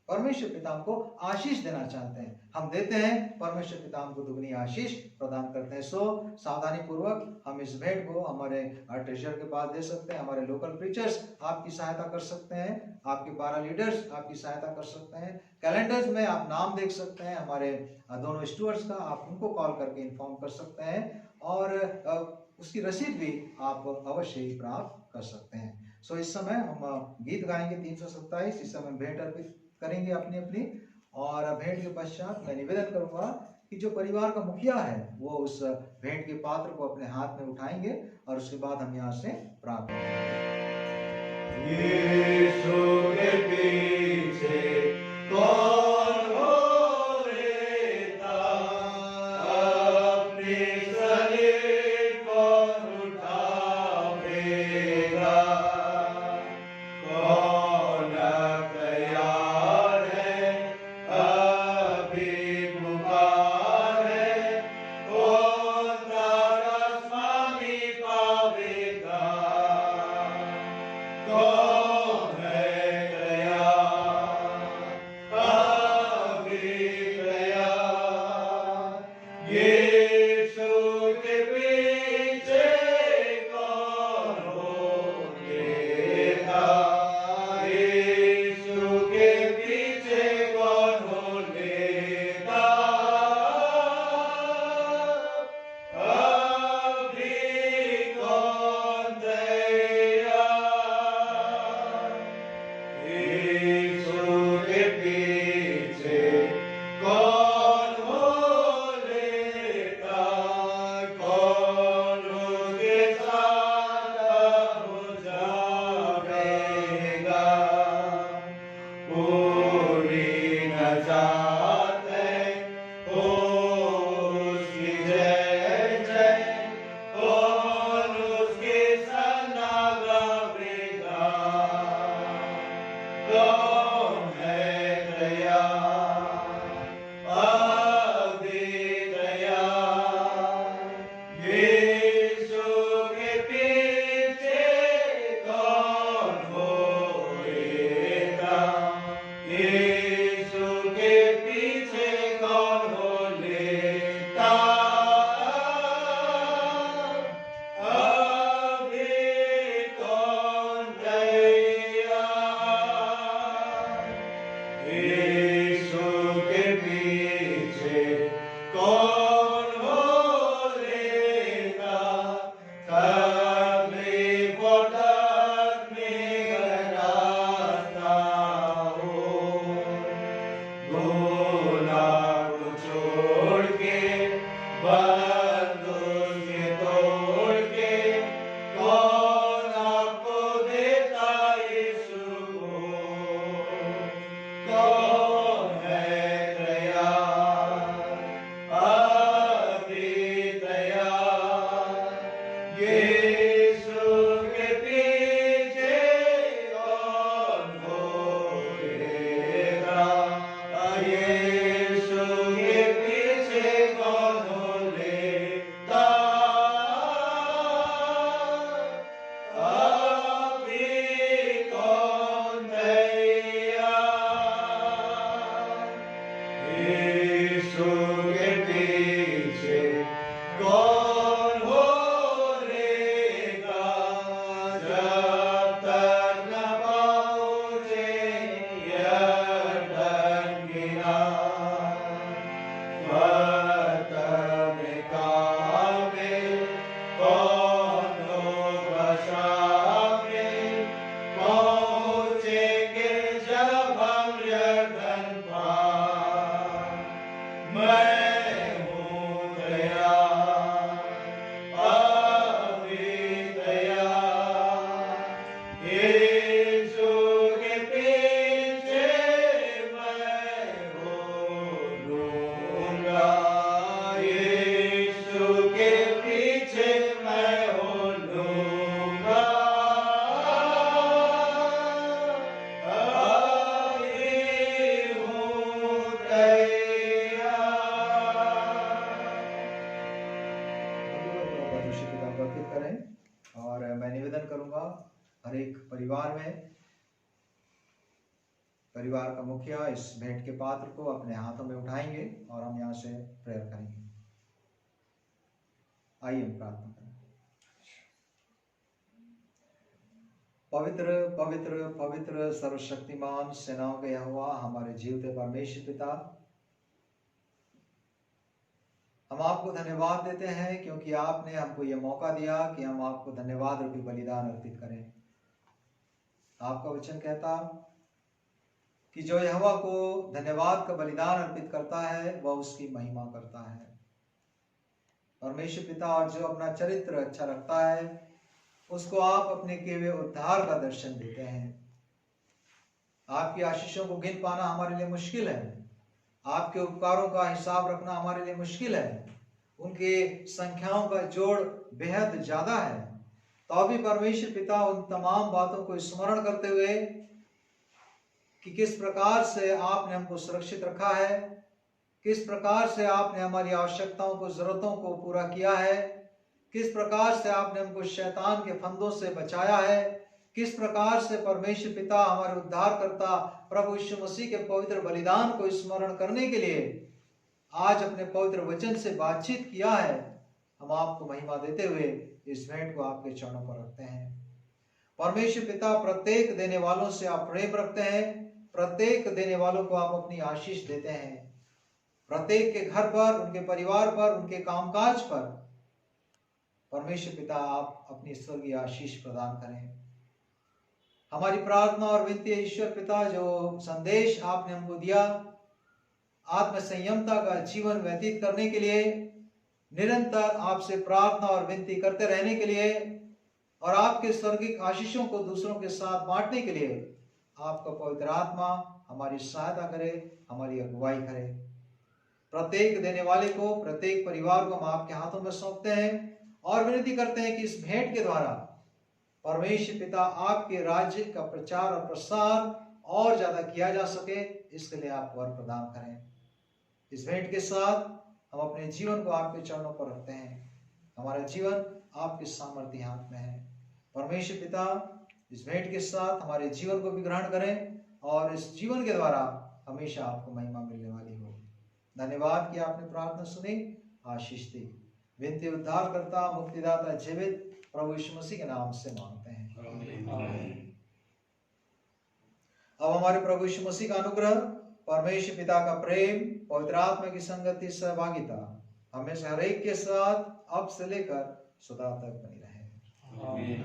परमेश्वर पिता को आशीष देना चाहते हैं, हम देते हैं, परमेश्वर पिता को दुगनी आशीष प्रदान करते हैं। सो सावधानी पूर्वक हम इस भेंट को हमारे ट्रेजर के पास दे सकते हैं। हमारे लोकल प्रीचर्स आपकी सहायता कर सकते हैं, आपके पारा लीडर्स आपकी सहायता कर सकते हैं। कैलेंडर्स में आप नाम देख सकते हैं हमारे दोनों स्टूअर्ड्स का, आप उनको कॉल करके इन्फॉर्म कर सकते हैं और उसकी रसीद भी आप अवश्य ही प्राप्त कर सकते हैं। सो इस समय हम गीत गाएंगे 327। इस समय भेंट अर्पित करेंगे अपनी अपनी, और भेंट के पश्चात मैं निवेदन करूंगा कि जो परिवार का मुखिया है वो उस भेंट के पात्र को अपने हाथ में उठाएंगे और उसके बाद हम यहाँ से प्राप्त करेंगे। यीशु के पीछे कौन होएगा, अपनी सलीब कौन उठावेगा, कौन तैयार है अभी पुकार है, कौन तारा स्वामी पावेगा, कौन है तैयार अभी तैयार, यीशु के पीछे कौन होगा, यीशु के पीछे कौन होगा, अभी कौन तैयार, यीशु के पीछे कौन होगा, कौन उसके साथ हो जाएगा, पूरी नजात है उसकी जय जय, कौन उसके सना गावेगा, कौन है तैयार अभी तैयार, यीशु के पीछे कौन होएगा, यीशु के पीछे कौन होएगा, अभी कौन तैयार, यीशु के पीछे कौन होएगा, तकलीफ और दर्द में रास्ता हो, गुनाह को छोड़ के बंधुओं के तोड़ के, कौन आपको देता यीशु को, कौन है तैयार अभी तैयार, यीशु के पीछे कौन होएगा, यीशु के पीछे कौन होएगा, अभी कौन तैयार, यीशु के पीछे कौन होएगा, परमेश्वर पिता बरकत करें। और मैं निवेदन करूंगा हर एक परिवार में परिवार का मुखिया इस भेंट के पात्र को अपने हाथों में उठाएंगे और हम यहाँ से प्रेयर करेंगे। आइए हम प्रार्थना करें। पवित्र पवित्र पवित्र सर्वशक्तिमान सेनाओं के यहोवा हमारे जीवते परमेश्वर पिता, हम आपको धन्यवाद देते हैं क्योंकि आपने हमको यह मौका दिया कि हम आपको धन्यवाद रूपी बलिदान अर्पित करें। आपका वचन कहता कि जो यहोवा को धन्यवाद का बलिदान अर्पित करता है वह उसकी महिमा करता है। परमेश्वर पिता, और जो अपना चरित्र अच्छा रखता है उसको आप अपने किए हुए उद्धार का दर्शन देते हैं। आपकी आशीषों को गिन पाना हमारे लिए मुश्किल है, आपके उपकारों का हिसाब रखना हमारे लिए मुश्किल है, उनके संख्याओं का जोड़ बेहद ज्यादा है। तो भी परमेश्वर पिता उन तमाम बातों को स्मरण करते हुए कि किस प्रकार से आपने हमको सुरक्षित रखा है, किस प्रकार से आपने हमारी आवश्यकताओं को, जरूरतों को पूरा किया है, किस प्रकार से आपने हमको शैतान के फंदों से बचाया है, किस प्रकार से परमेश्वर पिता हमारे उद्धारकर्ता प्रभु यीशु मसीह के पवित्र बलिदान को स्मरण करने के लिए आज अपने पवित्र वचन से बातचीत किया है। हम आपको महिमा देते हुए इस भेंट को आपके चरणों पर रखते हैं। परमेश्वर पिता, प्रत्येक देने वालों से आप प्रेम रखते हैं, प्रत्येक देने वालों को आप अपनी आशीष देते हैं। प्रत्येक के घर पर, उनके परिवार पर, उनके कामकाज पर परमेश्वर पिता आप अपनी स्वर्गीय आशीष प्रदान करें। हमारी प्रार्थना और विनती है ईश्वर पिता, जो संदेश आपने हमको दिया आत्म संयमता का जीवन व्यतीत करने के लिए, निरंतर आपसे प्रार्थना और विनती करते रहने के लिए और आपके स्वर्गीय आशीषों को दूसरों के साथ बांटने के लिए आपका पवित्र आत्मा हमारी सहायता करे, हमारी अगुवाई करे। प्रत्येक देने वाले को, प्रत्येक परिवार को हम आपके हाथों में सौंपते हैं और विनती करते हैं कि इस भेंट के द्वारा परमेश्वर पिता आपके राज्य का प्रचार और प्रसार और ज्यादा किया जा सके, इसके लिए आप वर प्रदान करें। इस भेंट के साथ हम अपने जीवन को आपके चरणों पर रखते हैं। हमारा जीवन आपके सामर्थ्य हाथ में है। परमेश्वर पिता, इस भेंट के साथ हमारे जीवन को भी ग्रहण करें और इस जीवन के द्वारा हमेशा आपको महिमा मिलने वाली हो। धन्यवाद कि आपने प्रार्थना सुनी, आशीष दी। विनती उद्धार करता, मुक्तिदाता, जीवित प्रभु यीशु मसीह के नाम से मांगते हैं, आमीन। अब हमारे प्रभु यीशु मसीह का अनुग्रह, परमेश्वर पिता का प्रेम, पवित्र आत्मा की संगति, सहभागिता हमें से हर एक के साथ अब से लेकर सदा तक बनी रहे। आमीन।